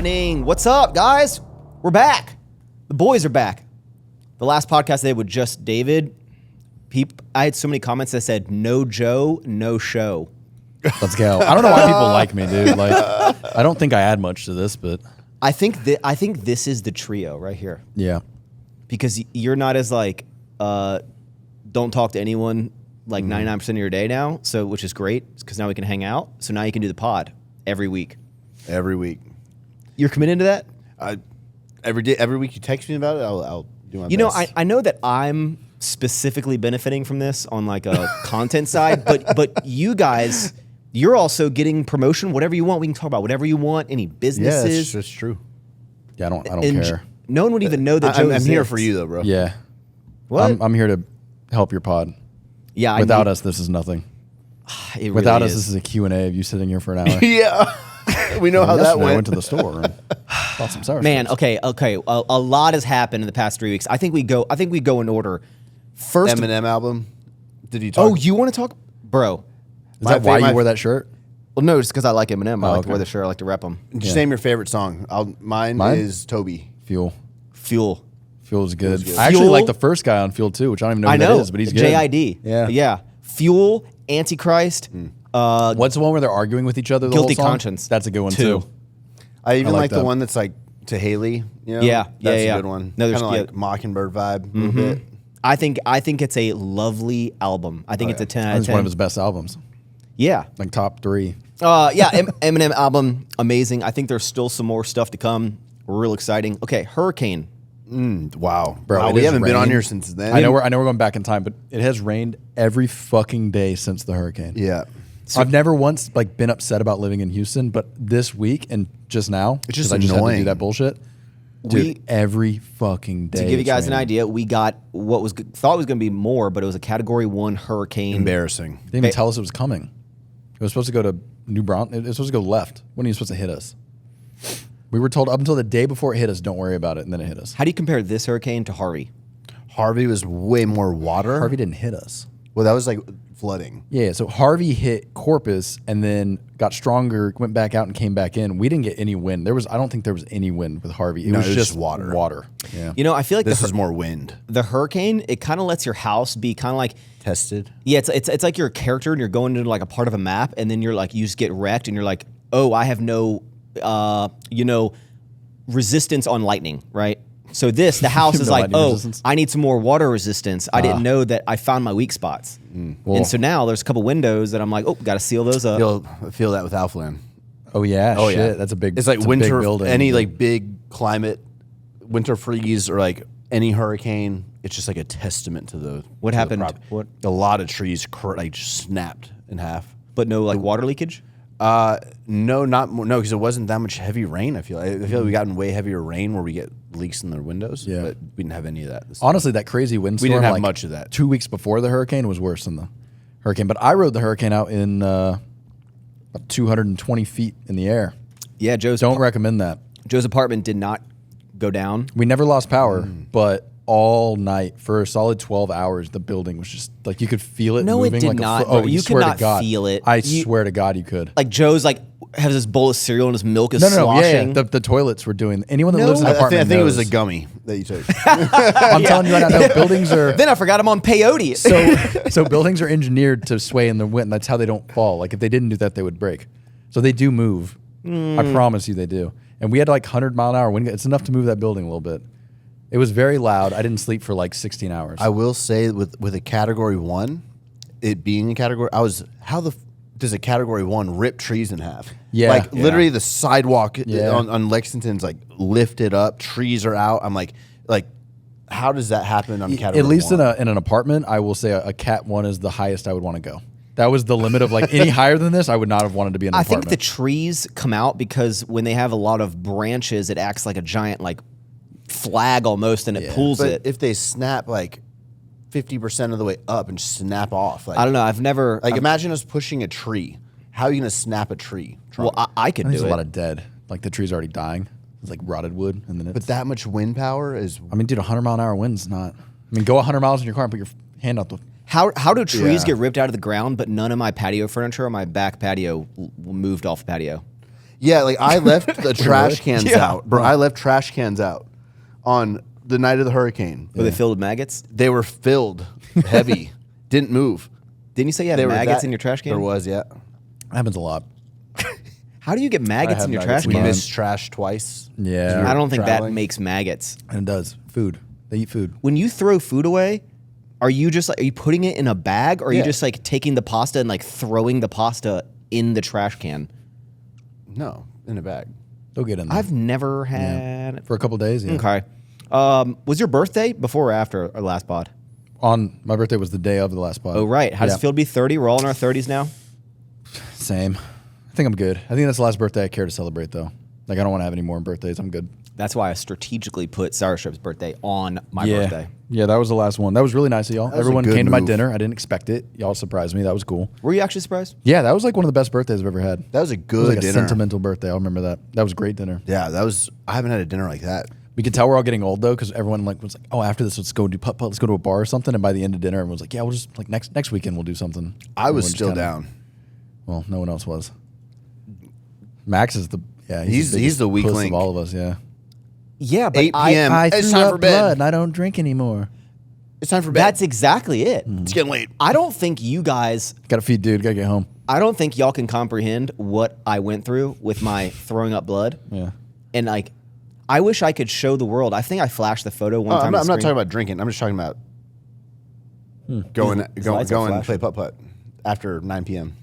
happening? What's up, guys? We're back. The boys are back. The last podcast they did with just David. I had so many comments that said, no Joe, no show. Let's go. I don't know why people like me, dude. Like, I don't think I add much to this, but I think this is the trio right here. yeah. Because you're not as like, don't talk to anyone like 99% of your day now, so which is great because now we can hang out. So now you can do the pod every week. Every week. You're committed to that? Every week you text me about it, I'll do my best. You know, I know that I'm specifically benefiting from this on like a content side, but you guys, you're also getting promotion, whatever you want. We can talk about whatever you want, any businesses. Yeah, that's true. Yeah, I don't And care. No one would even know that Joe I'm here exists. for you, though, bro. Yeah. What? I'm here to help your pod. Yeah, Without us, this is nothing. it really Without us, is. this is a Q&A of you sitting here for an hour. Yeah. We know how that Yesterday, I went. went to the store and bought some sour Man, strips. okay. A lot has happened in the past 3 weeks. I think we go in order. First, Eminem album. Did you talk? oh, you want to talk, bro? Is that why you wore that shirt? Well, no, just because I like Eminem. I like to okay. wear the shirt. I like to rep him. Just name your favorite song. Mine is Toby. Fuel. Fuel. Fuel is good. good. I actually Fuel? like the first guy on Fuel too, which I don't even know who I know. that is, but he's good. JID. Yeah. Fuel, Antichrist. What's the one where they're arguing with each other the Guilty whole song? Conscience. That's a good one 2. too. I even like like the that. one that's like to Haley. You know? Yeah, That's yeah. a good one. No, there's- Kind of yeah. like Mockingbird vibe a little bit. I think it's a lovely album. I think it's a 10 out of It's 10. one of his best albums. Yeah. Like top 3. Eminem album, amazing. I think there's still some more stuff to come. Real exciting. Okay, Hurricane. Wow. Bro, Wow, it we has haven't been on rained. here since then. I know we're going back in time, but it has rained every fucking day since the hurricane. Yeah. I've never once like been upset about living in Houston, but this week and just now, It's just 'cause I just had to annoying. do that bullshit. Dude, We- every fucking day. To give you it's guys an raining. idea, we got what was thought was going to be more, but it was a Category 1 hurricane. Embarrassing. They didn't even tell us it was coming. It was supposed to go to New Braunfels. It was supposed to go left. When are you supposed to hit us? We were told up until the day before it hit us, don't worry about it, and then it hit us. How do you compare this hurricane to Harvey? Harvey was way more water. Harvey didn't hit us. Well, that was like flooding. Yeah, so Harvey hit Corpus and then got stronger, went back out and came back in. We didn't get any wind. I don't think there was any wind with Harvey. It was just water. Water. Yeah. You know, I feel like This is more wind. the hurricane, it kind of lets your house be kind of like, Tested. yeah, it's like you're a character and you're going into like a part of a map and then you're like, you just get wrecked and you're like, oh, I have no, resistance on lightning, right? So the house is No like, lightning oh, resistance? I need some more water resistance. I didn't know that I found my weak spots. Well- And so now there's a couple windows that I'm like, oh, got to seal those up. Feel that with Alphaland. Oh yeah. Oh shit. yeah, That's a big. It's like it's a big winter. building. Any like big climate, winter freeze or like any hurricane. It's just like a testament to the. What to the happened? prop- What? A lot of trees like just snapped in half. But no like water leakage? No, not more. No, because it wasn't that much heavy rain. I feel like we gotten way heavier rain where we get leaks in the windows. Yeah. But we didn't have any of that. This time. Honestly, that crazy windstorm. didn't have like, much of that. 2 weeks before the hurricane was worse than the hurricane. But I rode the hurricane out in about 220 feet in the air. Yeah, Don't recommend that. Joe's apartment did not go down. We never lost power, but all night for a solid 12 hours, the building was just like you could feel it. No, it moving did like not, A bro. oh, You could swear not to God. feel it. I You- swear to God, you could. Like Joe's like has this bowl of cereal and his milk is No, sloshing. yeah. The toilets were doing. Anyone that No. lives in an I apartment think it was knows. a gummy that you took. I'm telling you right now, no, buildings are. Then I forgot I'm on peyote. So buildings are engineered to sway in the wind. That's how they don't fall. Like if they didn't do that, they would break. So they do move. I promise you, they do. And we had like 100-mile-an-hour wind. It's enough to move that building a little bit. It was very loud. I didn't sleep for like 16 hours. I will say with a Category 1, it being a category, does a Category 1 rip trees in half? Yeah. Like Yeah. literally the sidewalk Yeah. on Lexington's like lifted up, trees are out. I'm like how does that happen on Category 1? At least in an apartment, I will say a Cat 1 is the highest I would want to go. That was the limit of like any higher than this, I would not have wanted to be in an I apartment. think the trees come out because when they have a lot of branches, it acts like a giant like flag almost, and it pulls But it. if they snap like 50% of the way up and snap off, like I don't know. I've never like imagine us pushing a tree. How are you gonna snap a tree? Well, I could There's do a it. lot of dead. Like the tree's already dying. It's like rotted wood, and then it's. But that much wind power is I mean, dude, 100-mile-an-hour wind's not. I mean, go 100 miles in your car and put your hand out the. How do trees Yeah. get ripped out of the ground, but none of my patio furniture or my back patio moved off the patio? Yeah, like I left the trash cans Yeah. out, bro. I left trash cans out on the night of the hurricane. Were they filled with maggots? They were filled, heavy, didn't move. Didn't you say you had They were maggots that- in your trash can? There was, yeah. Happens a lot. How do you get maggots have in your maggots trash in We can? mine. missed trash twice. Yeah. I don't think traveling. that makes maggots. And it does. Food. They eat food. When you throw food away, are you just like, are you putting it in a bag, or are you Yeah. just like taking the pasta and like throwing the pasta in the trash can? No, in a bag. They'll get in there. I've never had. For a couple days, yeah. Okay. Was your birthday before or after our last pod? On my birthday was the day of the last pod. Oh, right. How does it feel to be 30? We're all in our 30s now. Same. I think I'm good. I think that's the last birthday I care to celebrate, though. Like, I don't want to have any more birthdays. I'm good. That's why I strategically put Sour Strip's birthday on my birthday. Yeah, that was the last one. That was really nice of y'all. was a Everyone good came to my move. dinner. I didn't expect it. Y'all surprised me. That was cool. Were you actually surprised? Yeah, that was like one of the best birthdays I've ever had. That was a It was good like a dinner. sentimental birthday. I'll remember that. That was a great dinner. Yeah, that was. I haven't had a dinner like that. We could tell we're all getting old though, because everyone like was like, "Oh, after this, let's go do putt putt. Let's go to a bar or something." And by the end of dinner, everyone was like, "Yeah, we'll just like next weekend we'll do something." I was Everyone just still kinda- down. Well, no one else was. Max is the He's the weak puss link. of all of us. Yeah. Yeah, but 8 p.m. It's time for bed. and I don't drink anymore. It's time for bed. That's exactly it. It's getting late. I don't think you guys, Got to feed dude. Got to get home. I don't think y'all can comprehend what I went through with my throwing up blood. Yeah. And like, I wish I could show the world. I think I flashed the photo one time. I'm on not the talking screen. about drinking. I'm just talking about His going lights are and play flashing. putt putt after 9 p.m.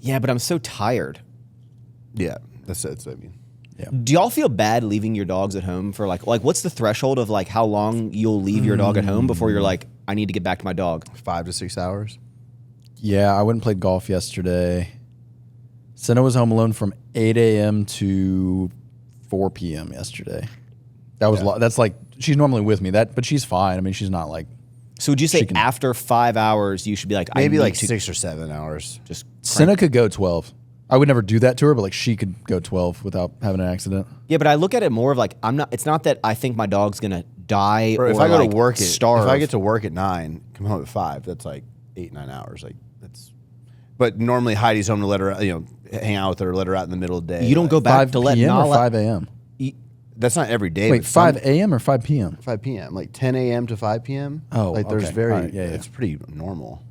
Yeah, but I'm so tired. Yeah, that's what I mean. Do y'all feel bad leaving your dogs at home for like what's the threshold of like how long you'll leave your dog at home before you're like, I need to get back to my dog? 5 to 6 hours. Yeah, I went and played golf yesterday. Senna was home alone from 8 a.m. to 4 p.m. yesterday. That was that's like she's normally with me. But she's fine. I mean, she's not like So would you say She can- after 5 hours you should be like, I Maybe need like to 6 or 7 hours. just Senna could go 12. I would never do that to her, but like she could go 12 without having an accident. Yeah, but I look at it more of like it's not that I think my dog's gonna die Or or if I go like to work starve. if I get to work at 9, come home at 5, that's like 8-9 hours. Like that's. But normally Heidi's home to let her, hang out with her, let her out in the middle of the day. You don't like, go back 5 to let p.m. or Nala. 5 a.m.? That's not every day. Wait, but some- 5 a.m. or 5 p.m.? 5 p.m. Like 10 a.m. to 5 p.m. Oh, like there's okay. very. All right, yeah, yeah. It's pretty normal.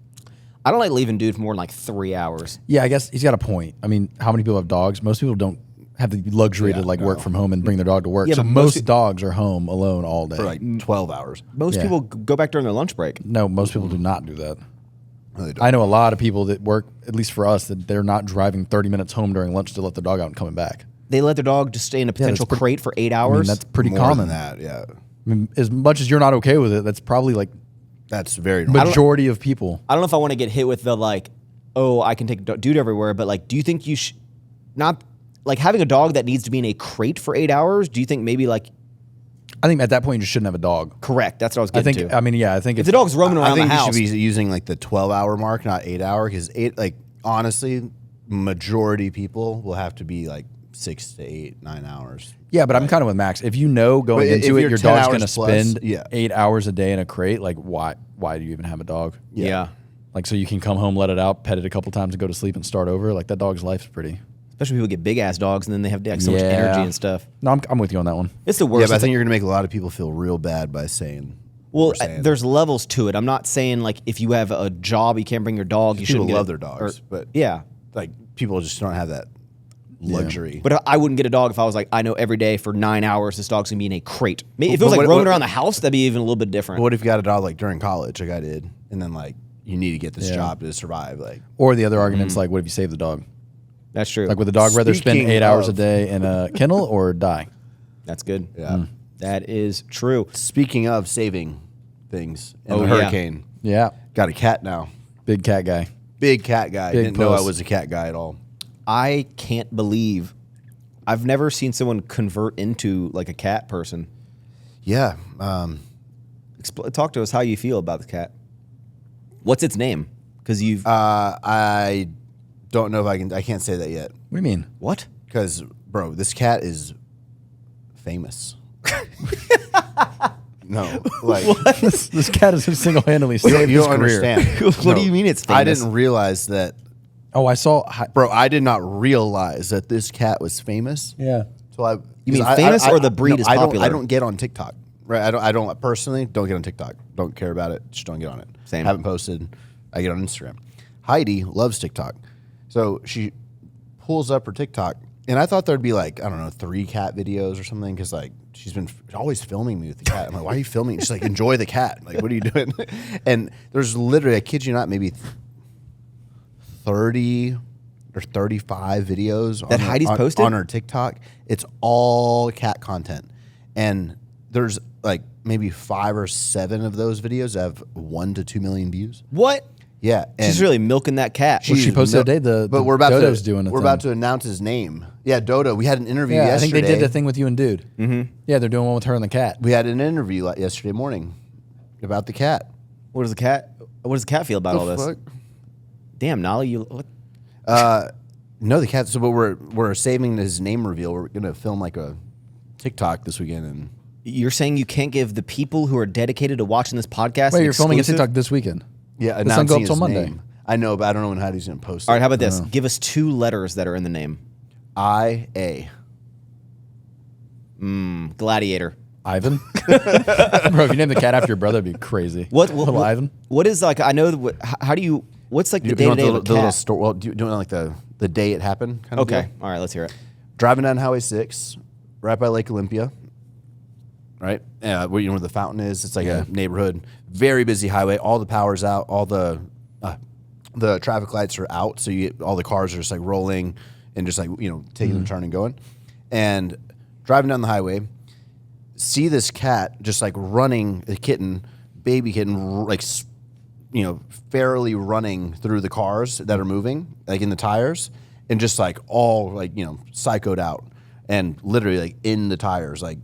I don't like leaving dude for more than like 3 hours. Yeah, I guess he's got a point. I mean, how many people have dogs? Most people don't have the luxury to like work from home and bring their dog to work. Yeah, So but most most dogs are home alone all day. For like 12 hours. Most Yeah. people go back during their lunch break. No, most people do not do that. No, they don't. I know a lot of people that work, at least for us, that they're not driving 30 minutes home during lunch to let the dog out and coming back. They let their dog just stay in a potential pretty- crate for 8 I hours. mean, that's pretty More common. than that, yeah. I mean, as much as you're not okay with it, that's probably like That's very normal. majority of people. I don't know if I want to get hit with the like, oh, I can take a dude everywhere, but like, do you think you should not like having a dog that needs to be in a crate for 8 hours? Do you think maybe like I think at that point you shouldn't have a dog. correct? That's what I was I getting think. to. I mean, yeah, I think if the dog's roaming I around think the you house, should be using like the 12-hour mark, not 8-hour, because honestly, majority people will have to be like 6 to 8, 9 hours. Yeah, but I'm kind of with Max. If you know going But if into it, you're your 10 dog's hours going to plus, spend yeah. 8 hours a day in a crate, like why do you even have a dog? yeah. Like so you can come home, let it out, pet it a couple times, and go to sleep and start over. Like that dog's life's pretty. Especially people get big ass dogs and then they have like so much energy and stuff. No, I'm with you on that one. It's the Yeah, worst. but I It's think like- you're going to make a lot of people feel real bad by saying. well, what we're saying. there's levels to it. I'm not saying like if you have a job, you can't bring your dog. You People shouldn't get love a- their dogs, or- but yeah. like people just don't have that luxury. But I wouldn't get a dog if I was like, I know every day for 9 hours this dog's gonna be in a crate. Maybe if it was But like what- roaming what- around the house, that'd be even a little bit different. What if you got a dog like during college, like I did, and then like you need to get this job to survive? Like, Or the other argument's like, what if you save the dog? That's true. Like would the dog rather spend Speaking 8 hours a of- day in a kennel or die? That's good. yeah. That is true. Speaking of saving things in Oh, the yeah. hurricane, Yeah, got a cat now. big cat guy. Big cat guy. Big Didn't know I puss. was a cat guy at all. I can't believe I've never seen someone convert into like a cat person. Yeah. Talk to us how you feel about the cat. What's its name? Because you've I don't know if I can't say that yet. What do you mean? what? Because, bro, this cat is famous. No, like this cat is single-handedly you saved don't his career. understand. What do you mean it's I famous? didn't realize that Oh, I saw. Bro, I did not realize that this cat was famous. Yeah. So You mean famous or the breed is popular? I don't get on TikTok. Right? I don't personally don't get on TikTok. Don't care about it. Just don't get on it. Same. Haven't posted. I get on Instagram. Heidi loves TikTok. So she pulls up her TikTok, and I thought there'd be like, I don't know, 3 cat videos or something, because like she's been always filming me with the cat. I'm like, why are you filming? She's like, enjoy the cat. Like, what are you doing? And there's literally, I kid you not, maybe 30 or 35 videos that Heidi's posted on her TikTok. It's all cat content, and there's like maybe 5 or 7 of those videos that have 1 to 2 million views. What? Yeah, She's really milking that cat. Well, she posted today. But we're about Dodo's to doing a we're thing. about to announce his name. Yeah, Dodo. We had an interview Yeah, yesterday. I think they did the thing with you and Dude. Mm-hmm. Yeah, they're doing one with her and the cat. We had an interview yesterday morning about the cat. What does the cat feel about all this? Fuck? Damn, Nolly, you what? No, the cat. So, but we're saving his name reveal. We're gonna film like a TikTok this weekend, and You're saying you can't give the people who are dedicated to watching this podcast Wait, you're filming a exclusive? TikTok this weekend? yeah, This doesn't go up announcing till his Monday. name. I know, but I don't know when Heidi's gonna post it. All right, how about this? Give us 2 letters that are in the name. IA. Gladiator. Ivan? Bro, if you name the cat after your brother, it'd be crazy. Little Ivan? What is like? I know. How do you? What's like the You day to want day of a the little cat? story? Well, do you want like the day it happened? Kind of Okay, deal? all right, let's hear it. Driving down Highway 6, right by Lake Olympia, right? Where you know where the fountain is. It's like a neighborhood, very busy highway. All the power's out. All the traffic lights are out. So all the cars are just like rolling and just like taking a turn and going. And driving down the highway, see this cat just like running, a kitten, baby kitten, like fairly running through the cars that are moving, like in the tires, and just like all like psychoed out, and literally like in the tires, like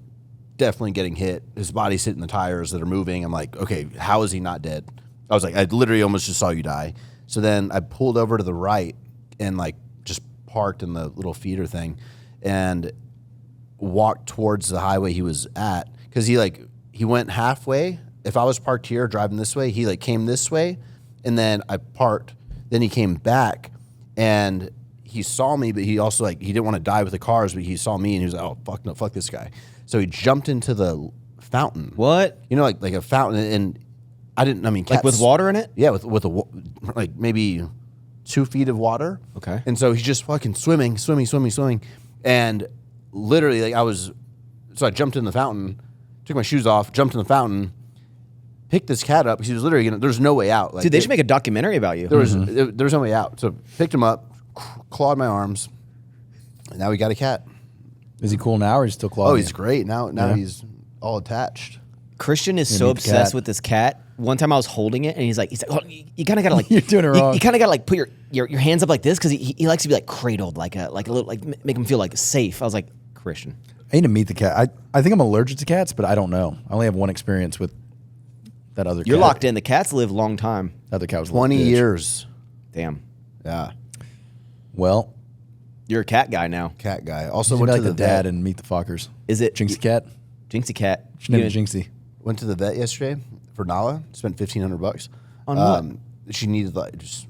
definitely getting hit. His body's hitting the tires that are moving. I'm like, okay, how is he not dead? I was like, I literally almost just saw you die. So then I pulled over to the right and like just parked in the little feeder thing, and walked towards the highway he was at, because he went halfway. If I was parked here driving this way, he like came this way, and then I parked. Then he came back, and he saw me, but he also he didn't want to die with the cars, but he saw me and he was like, oh fuck no, fuck this guy. So he jumped into the fountain. What? Like a fountain, and I didn't. I mean, cats, Like with water in it? Yeah, with like maybe 2 feet of water. Okay. And so he's just fucking swimming, and literally so I jumped in the fountain, took my shoes off, jumped in the fountain, picked this cat up. He was literally there's no way out. Like, Dude, they should make a documentary about you. there was no way out. So picked him up, clawed my arms, and now we got a cat. Is he cool now or is he still clawing? Oh, he's great. Now he's all attached. Christian is You so need the obsessed cat. with this cat. One time I was holding it, and he's like, oh, you kind of gotta like, You're doing it wrong. You kind of gotta like put your hands up like this, because he likes to be like cradled, like a little, like make him feel like safe. I was like, Christian, I need to meet the cat. I think I'm allergic to cats, but I don't know. I only have one experience with that other cat. you're locked in. The cats live a long time. That other cat was a little 20 bitch. years. Damn, Yeah, Well, you're a cat guy now. cat guy. Also so went like to the the dad vet. and meet the Fockers. Is it Jinxie cat? Jinxie cat? She named You- it Jinxie. Went to the vet yesterday for Nala. Spent $1,500 On what? She needed like just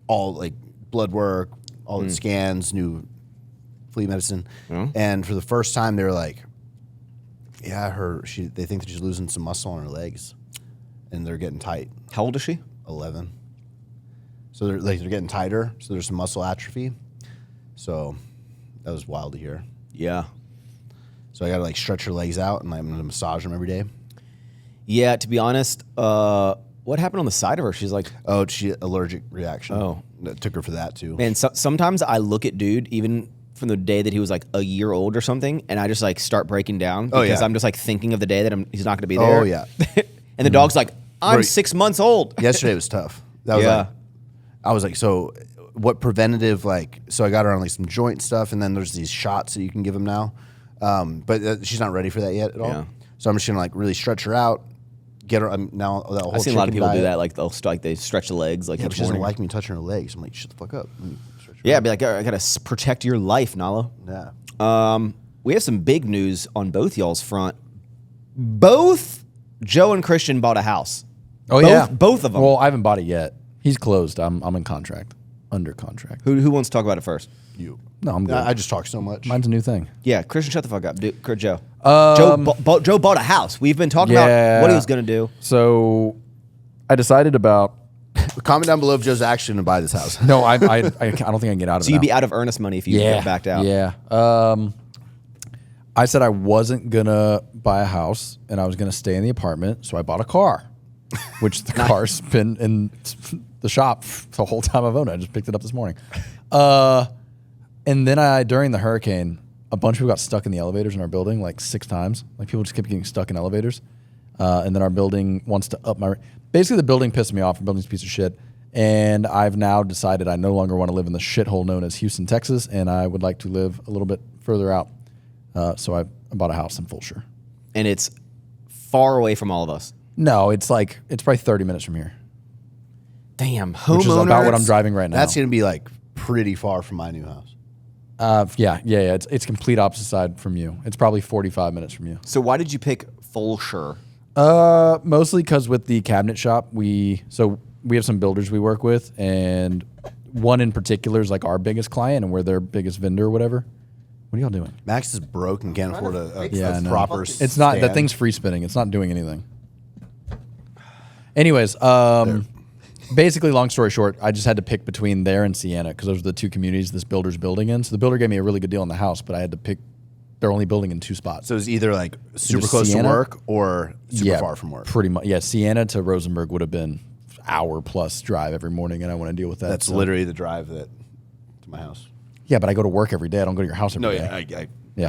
all like blood work, all the scans, new flea medicine, and for the first time they were like, "Yeah, they think that she's losing some muscle on her legs, and they're getting tight." How old is she? 11. So they're getting tighter. So there's some muscle atrophy. So that was wild to hear. Yeah. So I got to like stretch her legs out, and I'm gonna massage them every day. Yeah, to be honest, what happened on the side of her? She's like, Oh, she allergic reaction. Oh. That took her for that too. man, sometimes I look at dude, even from the day that he was like a year old or something, and I just like start breaking down Oh, because yeah. I'm just like thinking of the day that he's not going to be there. Oh, yeah. And the dog's like, I'm Bro, 6 months old. Yesterday was tough. That was Yeah. like, I was like, so what preventative, like, so I got her on like some joint stuff, and then there's these shots that you can give them now. But she's not ready for that yet at all. Yeah. So I'm just gonna like really stretch her out, get her now that whole I've seen a lot of chicken people do diet. that. Like they stretch the legs. Like Yeah, but each she doesn't morning. like me touching her legs. I'm like, shut the fuck up. Let me stretch her Yeah, out. be like, I gotta protect your life, Nala. Yeah. We have some big news on both y'all's front. Both Joe and Christian bought a house. Oh, Both- yeah. both of them. Well, I haven't bought it yet. He's closed. I'm in contract. under contract. Who wants to talk about it first? You. No, I'm good. I just talk so much. Mine's a new thing. Yeah, Christian, shut the fuck up. Joe. Joe bought a house. We've been talking about what he was going to do. So I decided about. Comment down below if Joe's actually going to buy this house. No, I don't think I can get out of it. So you'd now. be out of earnest money if you got backed out. Yeah. I said I wasn't gonna buy a house and I was gonna stay in the apartment, so I bought a car, which the car's been in the shop the whole time I've owned it. I just picked it up this morning. And then during the hurricane, a bunch of people got stuck in the elevators in our building like 6 times. Like people just kept getting stuck in elevators. And then our building wants to up my. Basically, the building pissed me off. The building's a piece of shit. And I've now decided I no longer want to live in the shithole known as Houston, Texas, and I would like to live a little bit further out. So I bought a house in Fulshire. And it's far away from all of us. No, it's probably 30 minutes from here. Damn, homeowners. Which is about what I'm driving right now. That's going to be like pretty far from my new house. Yeah. It's complete opposite side from you. It's probably 45 minutes from you. So why did you pick Fulshire? Mostly because with the cabinet shop, we have some builders we work with, and one in particular is like our biggest client, and we're their biggest vendor or whatever. What are y'all doing? Max is broke and can't afford a no. proper It's not, that stand. thing's free spinning. It's not doing anything. Anyways, basically, long story short, I just had to pick between there and Sienna because those are the 2 communities this builder's building in. So the builder gave me a really good deal on the house, but I had to pick. They're only building in 2 spots. So it's either like super close Sienna, to work or super far from work. Pretty much. Yeah, Sienna to Rosenberg would have been hour plus drive every morning, and I want to deal with that. That's literally the drive to my house. Yeah, but I go to work every day. I don't go to your house every day. I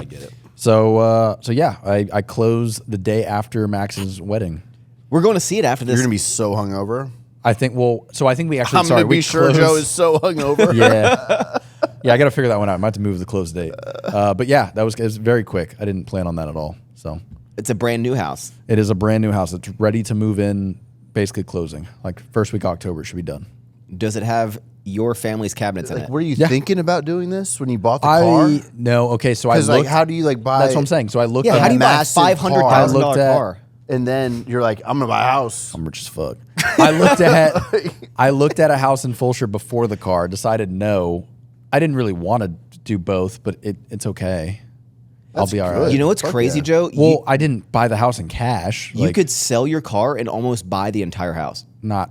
get it. So yeah, I close the day after Max's wedding. We're going to see it after this. You're going to be so hungover. I think we actually. I'm going to be sure Joe is so hungover. Yeah. Yeah, I got to figure that one out. I might have to move the close date. But yeah, it was very quick. I didn't plan on that at all. So it's a brand new house. it is a brand new house. It's ready to move in, basically closing. Like first week of October, it should be done. Does it have your family's cabinets in it? Were you thinking about doing this when you bought the car? No. Okay, so I Because looked. like, how do you like buy? That's what I'm saying. So I looked. Yeah, at how do you buy a massive $500,000 car. car? And then you're like, I'm gonna buy a house. I'm rich as fuck. I looked at a house in Fulshire before the car. Decided no. I didn't really want to do both, but it's okay. I'll be all right. good. You know what's Fuck crazy, yeah. Joe? Well, I didn't buy the house in cash. You could sell your car and almost buy the entire house. Not,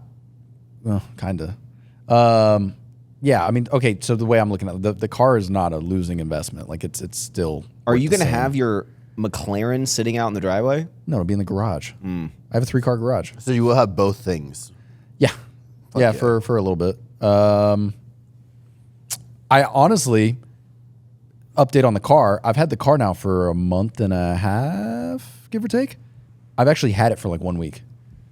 well, kind of. Yeah, I mean, okay. So the way I'm looking at it, the car is not a losing investment. Like it's still. Are worth you the going to same. have your McLaren sitting out in the driveway? No, it'll be in the garage. I have a 3-car garage. So you will have both things. Yeah, yeah. for a little bit. I honestly update on the car. I've had the car now for a month and a half, give or take. I've actually had it for like 1 week.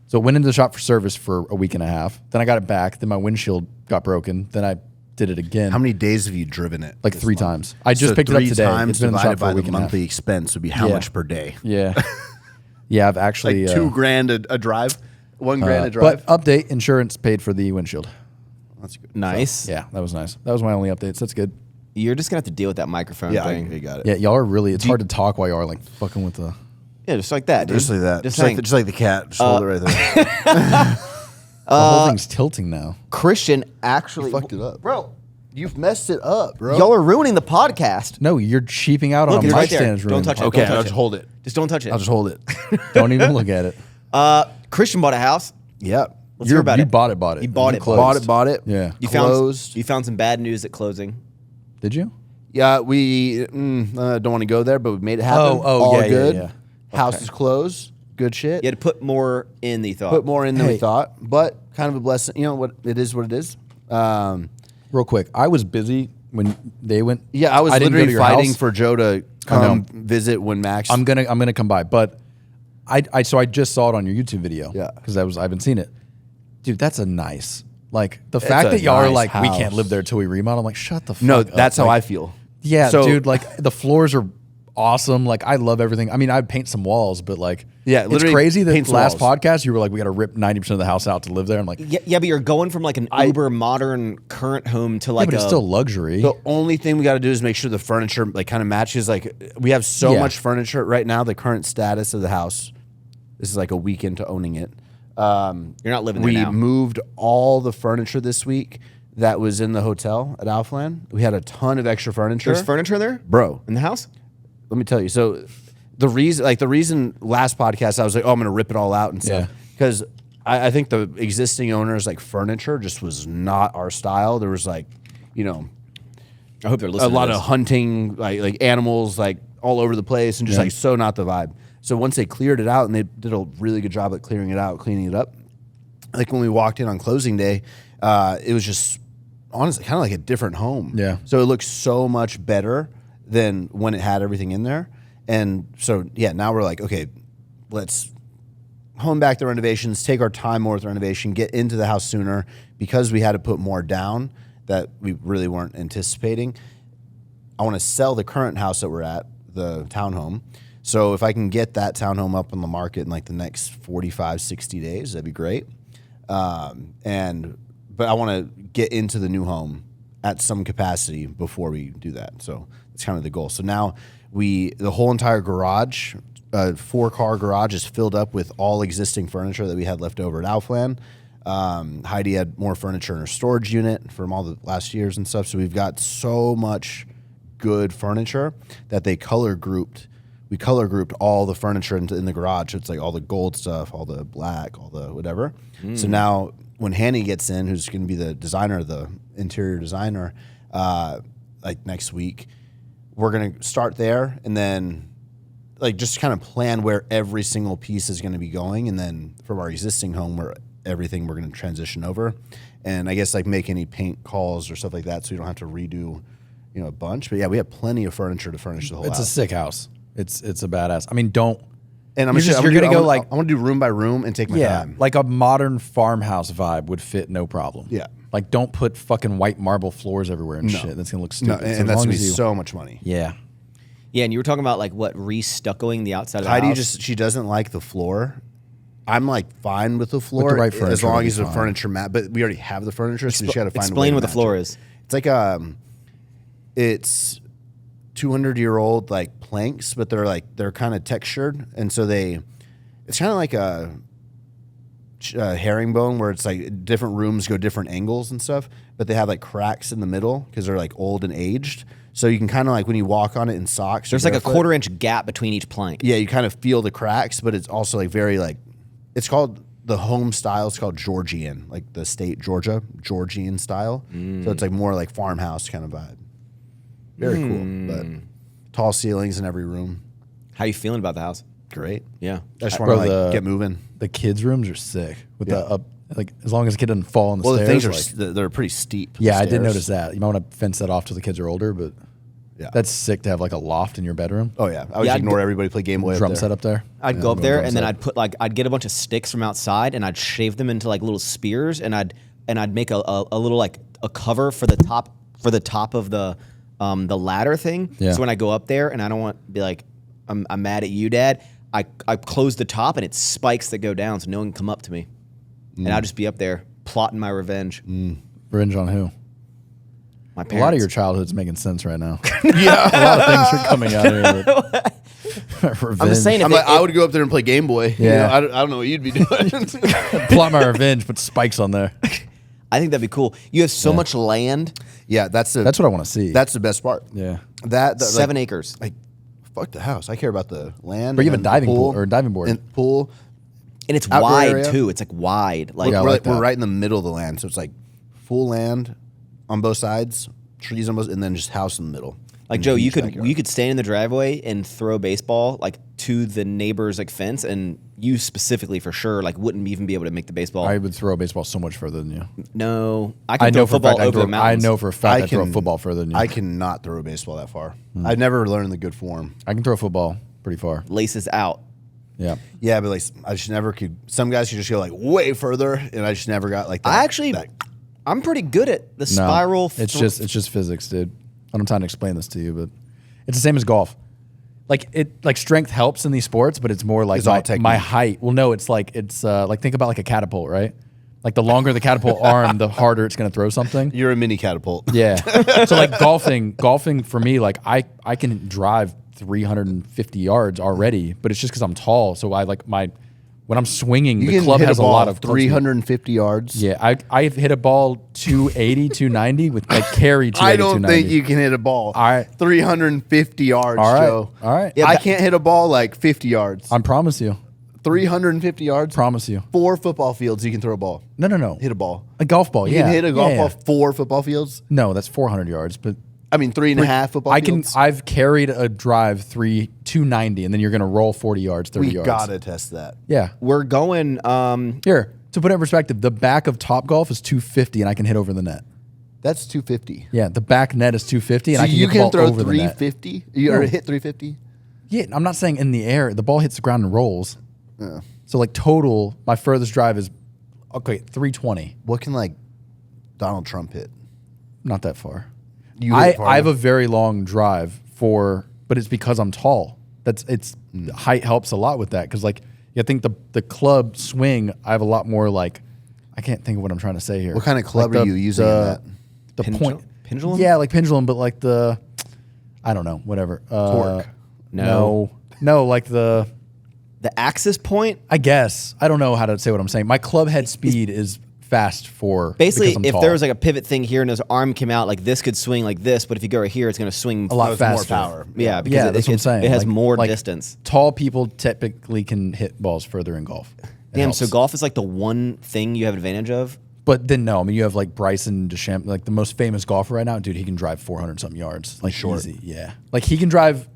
So it went into the shop for service for a week and a half. Then I got it back. Then my windshield got broken. Then I did it again. How many days have you driven it? Like this 3 month? times. I just So picked it up 3 today. times It's been in the shop divided for a by week the and a half. monthly expense would be how Yeah. much per day? Yeah. Yeah, I've actually. Like $2,000 a drive, $1,000 a drive. But update, insurance paid for the windshield. That's good. Nice. Yeah, that was nice. That was my only updates. That's good. You're just going to have to deal with that microphone Yeah, thing. I got it. Yeah, y'all are really. It's hard to talk while y'all are like fucking with the. Yeah, just like that. Dude. Just like that. Just Just like the cat. Just hold it right there. The whole thing's tilting now. Christian actually Fucked it up, Bro, You've messed it up, bro. y'all are ruining the podcast. No, you're cheaping out Look, on a it's mic right there. stand. Don't touch it. Okay, Don't touch I'll it. just hold it. Just don't touch it. I'll just hold it. Don't even look at it. Christian bought a house. Yep. Let's hear about you it. bought it. Bought it. You bought You it. closed. Bought it. Yeah. You Closed. found some bad news at closing. Did you? Yeah, we don't want to go there, but we made it happen. Oh, All yeah, good. yeah. House is closed. Good shit. You had to put more in than you thought. Put more in than we Hey. thought, but kind of a blessing. You know what? It is what it is. Real quick, I was busy when they went. Yeah, I was didn't go to literally your fighting house. for Joe to come visit when Max. I'm gonna come by, but I just saw it on your YouTube video. Yeah. because I haven't seen it, dude. That's a nice. Like the fact a that y'all are nice like we house. can't live there till we remodel. I'm like shut the fuck no, up. that's how Like, I feel. Yeah, So- dude. Like the floors are awesome. Like I love everything. I mean, I'd paint some walls, but like Yeah, it's literally crazy that paint some last walls. podcast you were like we got to rip 90% of the house out to live there. I'm like, yeah, but you're going from like an uber modern current home to like but it's a still luxury. The only thing we got to do is make sure the furniture like kind of matches. Like we have so Yeah. much furniture right now. The current status of the house. This is like a week into owning it. You're not living there We now. moved all the furniture this week. that was in the hotel at Alphaland. We had a ton of extra furniture. There's furniture there, bro, in the house. let me tell you. So the reason last podcast I was like, oh, I'm gonna rip it all out and stuff because I think the existing owners like furniture just was not our style. There was like, you know, I hope they're listening. a lot of hunting like animals like all over the place and just like so not the vibe. So once they cleared it out and they did a really good job at clearing it out, cleaning it up. Like when we walked in on closing day, it was just honestly kind of like a different home. Yeah. So it looked so much better than when it had everything in there. And so, yeah, now we're like, okay, let's hone back the renovations, take our time more with the renovation, get into the house sooner because we had to put more down that we really weren't anticipating. I want to sell the current house that we're at, the townhome. So if I can get that townhome up on the market in like the next 45, 60 days, that'd be great. But I want to get into the new home at some capacity before we do that. So that's kind of the goal. So now the whole entire garage, 4-car garage is filled up with all existing furniture that we had left over at Alphaland. Heidi had more furniture in her storage unit from all the last years and stuff. So we've got so much good furniture that we color grouped all the furniture in the garage. So it's like all the gold stuff, all the black, all the whatever. So now when Hanny gets in, who's going to be the designer, the interior designer, like next week, we're going to start there and then like just kind of plan where every single piece is going to be going. And then from our existing home, where everything we're going to transition over. And I guess like make any paint calls or stuff like that so you don't have to redo, you know, a bunch. But yeah, we have plenty of furniture to furnish the whole house. It's a sick house. It's a badass. I mean, And I'm you're gonna go like I want to do room by room and take my time. like a modern farmhouse vibe would fit no problem. Yeah. Like don't put fucking white marble floors everywhere and shit. That's gonna look No, stupid. and that's gonna be so much money. Yeah. Yeah, and you were talking about like what re-stuccoing the outside of the Heidi house. she doesn't like the floor. I'm like fine with the floor right furniture, as long it'll as be the fine. furniture mat. But we already have the furniture, so you got to find a way Explain to what the match floor it. is. It's like it's 200-year-old like planks, but they're kind of textured, and so it's kind of like a herringbone where it's like different rooms go different angles and stuff, but they have like cracks in the middle because they're like old and aged. So you can kind of like when you walk on it in socks, There's like a 1/4-inch gap between each plank. Yeah, you kind of feel the cracks, but it's also like very like it's called the home style. It's called Georgian, like the state Georgia, Georgian style. So it's like more like farmhouse kind of vibe. Very cool, but tall ceilings in every room. How you feeling about the house? Great. Yeah. I just want to like get moving. The kids' rooms are sick with the up. Like as long as the kid doesn't fall on the Well, stairs. the things are they're pretty steep. Yeah, the I did stairs. notice that. You might want to fence that off till the kids are older, but Yeah. that's sick to have like a loft in your bedroom. Oh yeah, I would Yeah, ignore everybody play Game Boy. Drum up there. set up there. I'd Yeah, go up I'm there going and then drum I'd put like I'd get a bunch of sticks from outside and I'd shave them into like little spears and I'd make a little like a cover for the top of the ladder thing. Yeah. So when I go up there and I don't want to be like I'm mad at you, Dad. I close the top and it's spikes that go down so no one can come up to me, and I'll just be up there plotting my revenge. Revenge on who? My parents. A lot of your childhood's making sense right now. Yeah, a lot of things are coming out here. But revenge. I'm just saying. I'm like, I would go up there and play Game Boy. Yeah. You know, I don't know what you'd be doing. Plot my revenge, put spikes on there. I think that'd be cool. You have so much land. Yeah, that's what I want to see. That's the best part. Yeah. That 7 like, acres. Like, fuck the house. I care about the land. But you have a and the diving pool or a diving board. and pool. And it's Outdoor wide area. too. It's like wide. Like Yeah, I we're, like we're that. right in the middle of the land, so it's like full land on both sides, trees on both, and then just house in the middle. Like And Joe, huge you backyard. could stand in the driveway and throw a baseball like to the neighbor's like fence, and you specifically for sure like wouldn't even be able to make the baseball. I would throw a baseball so much further than you. No, I I can throw know for a football fact I over the throw, I mountains. know for a fact I throw a football further than you. I cannot throw a baseball that far. I've never learned the good form. I can throw a football pretty far. Laces out. Yeah. Yeah, but like I just never could. Some guys could just go like way further, and I just never got like that. I actually, that- I'm pretty good at the No, spiral. it's just physics, dude. I'm trying to explain this to you, but it's the same as golf. Like strength helps in these sports, but it's more like It's all my technique. height. Well, no, it's like think about like a catapult, right? Like the longer the catapult arm, the harder it's going to throw something. You're a mini catapult. Yeah. So like golfing for me, like I can drive 350 yards already, but it's just because I'm tall. So I like my When I'm swinging, You the can club hit has a a ball lot of 350 yards. Yeah, I've hit a ball 280, 290 with like carry 280, I don't 290. think you can hit a ball. All right. 350 yards, All right. Joe. All right. I can't hit a ball like 50 yards. I promise you. 350 yards. Promise you. 4 football fields you can throw a ball. No. Hit a ball. A golf ball, You yeah. can hit a golf Yeah, ball yeah. 4 football fields. No, that's 400 yards, but I mean 3.5 football fields. I've carried a drive 290, and then you're gonna roll 40 yards, 30 We yards. gotta test that. Yeah. We're going. Here, to put it in perspective, the back of Top Golf is 250, and I can hit over the net. That's 250. Yeah, the back net is 250, and So I can you get the can ball throw over the net. 350. You or No. hit 350. Yeah, I'm not saying in the air. The ball hits the ground and rolls. Yeah. So like total, my furthest drive is 320. What can like Donald Trump hit? Not that far. You I hit have farther? a very long drive but it's because I'm tall. Height helps a lot with that because like I think the club swing I have a lot more like I can't think of what I'm trying to say here. What kind of club Like are you using in that? The point Pendulum? Yeah, like pendulum, but like I don't know, whatever. Torque. No, like the axis point. I guess I don't know how to say what I'm saying. My club head speed is fast for Basically, because I'm if tall. there was like a pivot thing here and his arm came out, like this could swing like this, but if you go right here, it's going to swing a lot more faster. power. Yeah, because Yeah, that's what I'm saying. It has Like- more like distance. Tall people typically can hit balls further in golf. It Damn, so helps. golf is like the one thing you have advantage of. But then no, I mean you have like Bryson DeChambeau, like the most famous golfer right now, dude. He can drive 400 something yards, like easy. Yeah, like he can drive.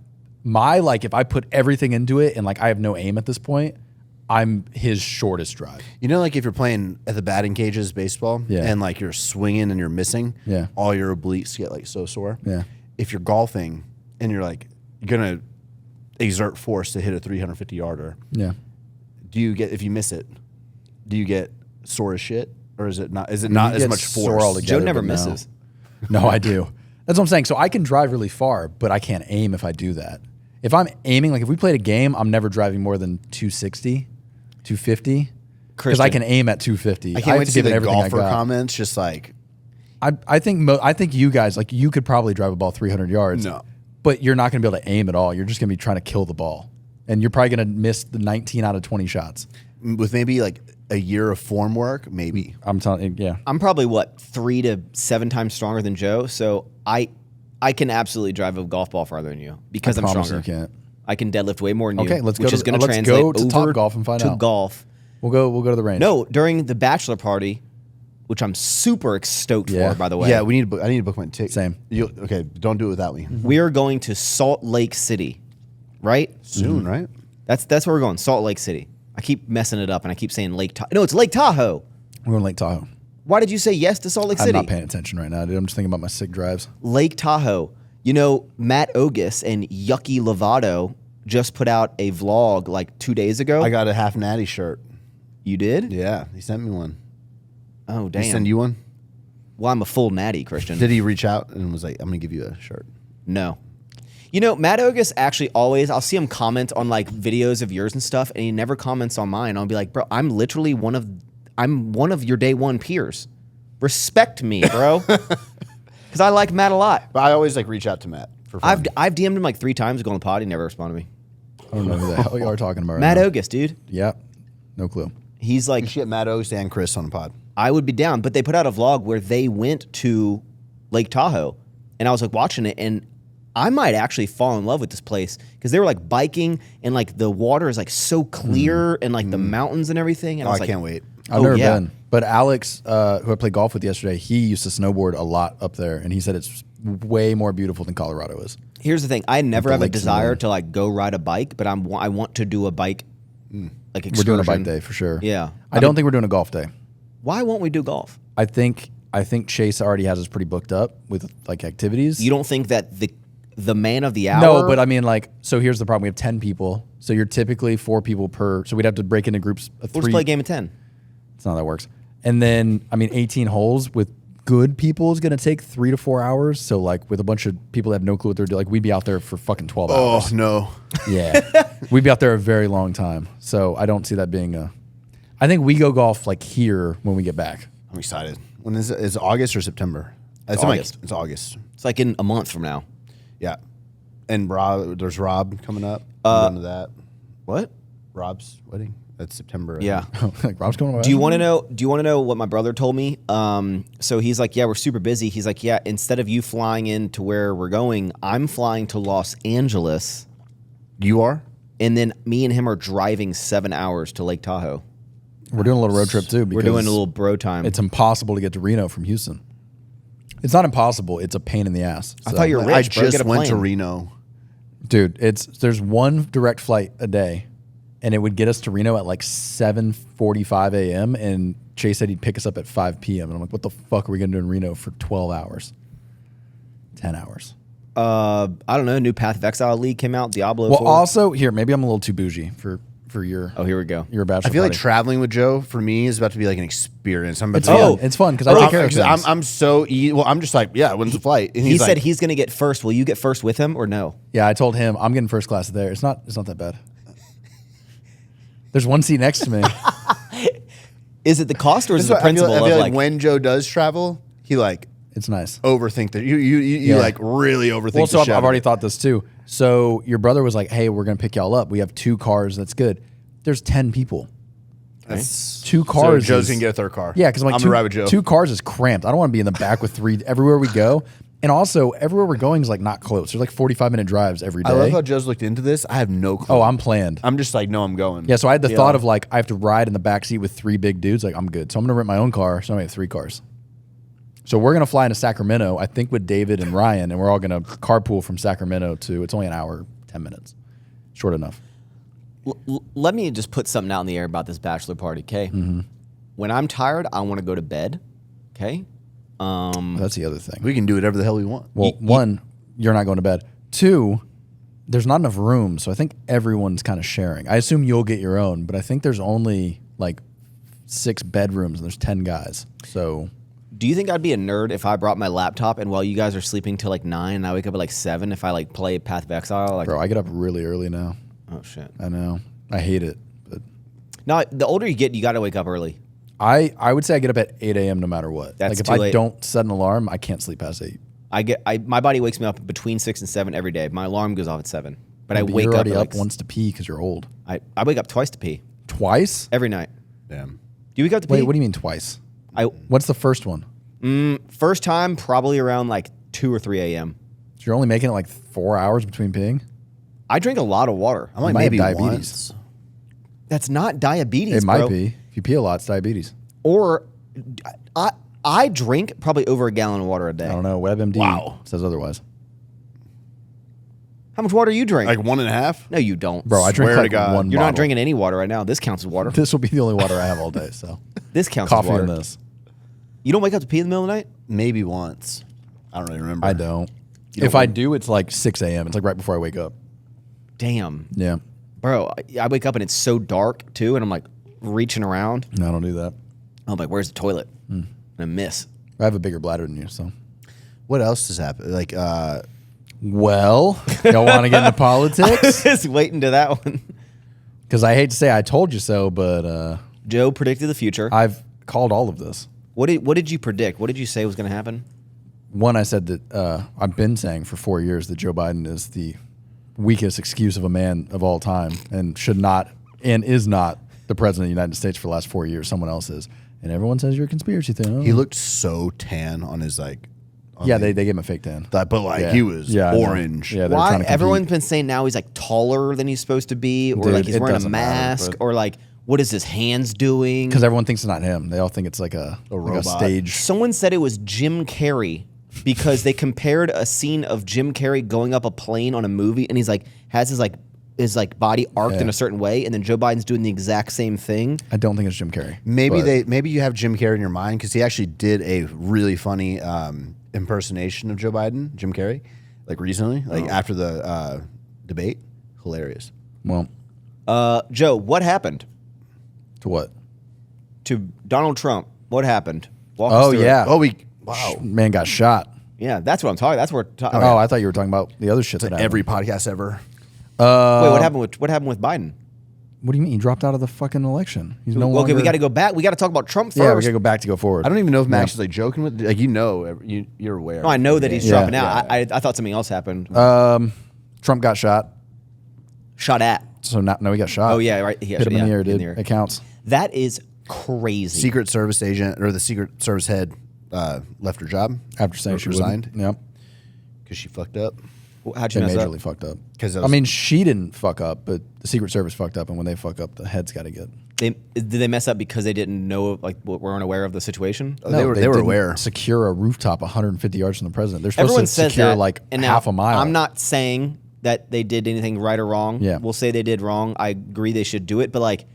If I put everything into it and like I have no aim at this point, I'm his shortest drive. You know, like if you're playing at the batting cages baseball, Yeah. and like you're swinging and you're missing, Yeah. all your obliques get like so sore. Yeah. If you're golfing and you're like gonna exert force to hit a 350 yarder, Yeah. do you get if you miss it? Do you get sore as shit, or is it not? Is it not You as get much sore force? altogether, Joe never but no. misses. No, I do. That's what I'm saying. So I can drive really far, but I can't aim if I do that. If I'm aiming, like if we played a game, I'm never driving more than 260, 250. Because I Christian. can aim at 250. I can't wait have to see give it the everything I golfer got. comments. Just like I think you guys, like you could probably drive a ball 300 yards. No. But you're not going to be able to aim at all. You're just going to be trying to kill the ball. And you're probably going to miss the 19 out of 20 shots. with maybe like a year of form work, maybe. I'm telling you, yeah. I'm probably 3 to 7 times stronger than Joe, so I can absolutely drive a golf ball farther than you because I I'm promise stronger. you can't. I can deadlift way more than you. Okay, let's which go is to- going to let's translate go to over Topgolf and find to out. golf. We'll go to the range. No, during the bachelor party, which I'm super stoked Yeah. for, by the way. Yeah, we need. I need to book my ticket. Same. Okay, don't do it without me. We are going to Salt Lake City, right? Soon, right? That's where we're going, Salt Lake City. I keep messing it up, and I keep saying Lake Tahoe. No, it's Lake Tahoe. We're going to Lake Tahoe. Why did you say yes to Salt Lake I'm City? not paying attention right now, dude. I'm just thinking about my sick drives. Lake Tahoe. You know, Matt Ogus and Yucky Lovato just put out a vlog like 2 days ago. I got a half natty shirt. You did? Yeah, he sent me one. Oh, Did he damn. send you one? Well, I'm a full natty, Christian. Did he reach out and was like, "I'm gonna give you a shirt"? No. You know, Matt Ogus actually always, I'll see him comment on like videos of yours and stuff, and he never comments on mine. I'll be like, bro, I'm literally one of your day one peers. Respect me, bro. Because I like Matt a lot. But I always like reach out to Matt for fun. I've DM'd him like 3 times to go on the pod. He never responded to me. I don't know who the hell you are talking about right Matt now. Ogus, dude. Yeah. No clue. He's You like, should get Matt O's and Chris on the pod. I would be down. But they put out a vlog where they went to Lake Tahoe. And I was like watching it, and I might actually fall in love with this place because they were like biking, and like the water is like so clear, and like the mountains and everything. And Oh, I was I like, can't wait. I've Oh, never yeah. been. But Alex, who I played golf with yesterday, he used to snowboard a lot up there, and he said it's way more beautiful than Colorado is. Here's the thing: I never the have a lakes and desire the- to like go ride a bike, but I want to do a bike like excursion. We're doing a bike day for sure. Yeah. I don't think we're doing a golf day. Why won't we do golf? I think Chase already has us pretty booked up with like activities. You don't think that the man of the hour? No, but I mean like, so here's the problem: we have 10 people, so you're typically 4 people per. So we'd have to break into groups of 3. Let's play a game of 10. That's not how that works. And then, I mean, 18 holes with good people is going to take 3 to 4 hours. So, like, with a bunch of people that have no clue what they're doing, like, we'd be out there for fucking 12 hours. Oh no! Yeah. We'd be out there a very long time. So, I don't see that being a. I think we go golf, like, here when we get back. I'm excited. When is it? Is it August or September? It's August. It's August. It's like in a month from now. Yeah. And there's Rob coming up. I'm going to that. What? Rob's wedding. That's September. Yeah. Like, Rob's going. Do you want to know? Do you want to know what my brother told me? So he's like, yeah, we're super busy. He's like, yeah, instead of you flying in to where we're going, I'm flying to Los Angeles. You are? And then me and him are driving 7 hours to Lake Tahoe. We're doing a little road trip too. We're doing a little bro time. It's impossible to get to Reno from Houston. It's not impossible. It's a pain in the ass. I thought you were rich, I bro. just Get a went to plane. Reno. Dude, there's one direct flight a day, and it would get us to Reno at like 7:45 a.m. And Chase said he'd pick us up at 5 p.m. And I'm like, what the fuck are we gonna do in Reno for 12 hours? 10 hours. I don't know. New Path of Exile League came out. Diablo. Well, 4. also here, maybe I'm a little too bougie for your. Oh, here we go. Your bachelor I feel like party. traveling with Joe for me is about to be like an experience. I'm about It's to be fun. like, It's fun because I take care of things. I'm so well. I'm just like, yeah. When's the flight? And He he's said like, he's going to get first. Will you get first with him or no? Yeah, I told him I'm getting first class there. It's not that bad. There's one seat next to me. Is it the cost or is it That's the why I feel principle of like like? when Joe does travel, he like It's nice. overthink that. You Yeah. like really overthink. Well, the so shit out I've of already it. thought this too. So your brother was like, "Hey, we're gonna pick y'all up. We have 2 cars. That's good." There's 10 people. That's, 2 cars. So Joe's is- gonna get a third car. Yeah, because I'm gonna like ride with Joe. 2 cars is cramped. I don't want to be in the back with 3 everywhere we go. And also, everywhere we're going is like not close. There's like 45-minute drives every day. I love how Joe's looked into this. I have no clue. Oh, I'm planned. I'm just like, no, I'm going. Yeah, so I had the thought of like I have to ride in the back seat with 3 big dudes. Like I'm good. So I'm gonna rent my own car. So I have 3 cars. So we're gonna fly into Sacramento, I think, with David and Ryan, and we're all gonna carpool from Sacramento to. It's only an hour, 10 minutes, short enough. Let me just put something out in the air about this bachelor party, okay? Mm-hmm. When I'm tired, I want to go to bed, okay? That's the other thing. We can do whatever the hell we want. Well, 1, you're not going to bed. 2, there's not enough room, so I think everyone's kind of sharing. I assume you'll get your own, but I think there's only like 6 bedrooms and there's 10 guys. So Do you think I'd be a nerd if I brought my laptop and while you guys are sleeping till like 9 and I wake up at like 7 if I like play Path of Exile? Like, bro, I get up really early now. oh shit. I know. I hate it. But No, the older you get, you got to wake up early. I would say I get up at 8 a.m. no matter what. That's like if too I late. don't set an alarm, I can't sleep past 8. My body wakes me up between 6 and 7 every day. My alarm goes off at 7, but I wake you're up already at up like once to pee because you're old. I wake up twice to pee Twice? every night. Damn. Do you wake up to pee? Wait, what do you mean twice? What's the first one? First time probably around like 2 or 3 a.m. So you're only making it like 4 hours between peeing? I drink a lot of water. I'm like might have maybe diabetes. once. That's not diabetes. It might bro. be. If you pee a lot, it's diabetes. Or I drink probably over a gallon of water a day. I don't know. WebMD Wow. says otherwise. How much water you drink? Like 1.5. No, you don't. Bro, I drink Swear to like God. one You're not bottle. drinking any water right now. This counts as water. This will be the only water I have all day. So This counts coffee as water. in this. You don't wake up to pee in the middle of the night? Maybe once. I don't really remember. I don't. You If don't I want- do, it's like 6 a.m. It's like right before I wake up. Damn. Yeah. Bro, I wake up and it's so dark too, and I'm like reaching around. No, I don't do that. I'm like, where's the toilet? And I miss. I have a bigger bladder than you, so. What else has happened? Like, Well, y'all want to get into politics? Just waiting to that one. Because I hate to say I told you so, but Joe predicted the future. I've called all of this. What did you predict? What did you say was going to happen? One, I said that I've been saying for 4 years that Joe Biden is the weakest excuse of a man of all time and should not and is not the president of the United States for the last 4 years. Someone else is. And everyone says you're a conspiracy theorist. he looked so tan on his like. on Yeah, the- they gave him a fake tan. But like Yeah. he was Yeah, I know. orange. Yeah, they're Why? trying to compete. Everyone's been saying now he's like taller than he's supposed to be, or Dude, like he's it wearing a doesn't matter, mask, but- or like what is his hands doing? Because everyone thinks it's not him. They all think it's like a robot. stage. Someone said it was Jim Carrey because they compared a scene of Jim Carrey going up a plane on a movie, and he's like has his body arced Yeah. in a certain way, and then Joe Biden's doing the exact same thing. I don't think it's Jim Carrey. Maybe but- maybe you have Jim Carrey in your mind because he actually did a really funny impersonation of Joe Biden, Jim Carrey, like recently, like after the debate. Hilarious. Well, Joe, what happened to what? to Donald Trump? What happened? Walk us Oh, through it. yeah. Wow. Man got shot. Yeah, that's what I'm talking. That's what. Oh, I thought you were talking about the other shit that happened. Every podcast ever. Wait, what happened with Biden? What do you mean? He dropped out of the fucking election. He's no Okay, longer. we got to go back. We got to talk about Trump first. Yeah, we got to go back to go forward. I don't even know if Max Yeah. is like joking with like you're aware. No, I know that he's Yeah. dropping out. I thought something else happened. Trump got shot. Shot at. So now he got shot. Oh yeah, right. He Hit him in the ear, in dude. the ear. It counts. That is crazy. Secret Service agent or the Secret Service head left her job After saying she resigned. Yep. Because she fucked up. How'd you They mess up? majorly fucked up. 'Cause that I was- mean, she didn't fuck up, but the Secret Service fucked up, and when they fuck up, the head's got to get. Did they mess up because they didn't know, like, weren't aware of the situation? Oh, they were didn't aware. Secure a rooftop 150 yards from the president. They're supposed Everyone to says secure that, like and half now, a mile. I'm not saying that they did anything right or wrong. Yeah. We'll say they did wrong. I agree they should do it, but like,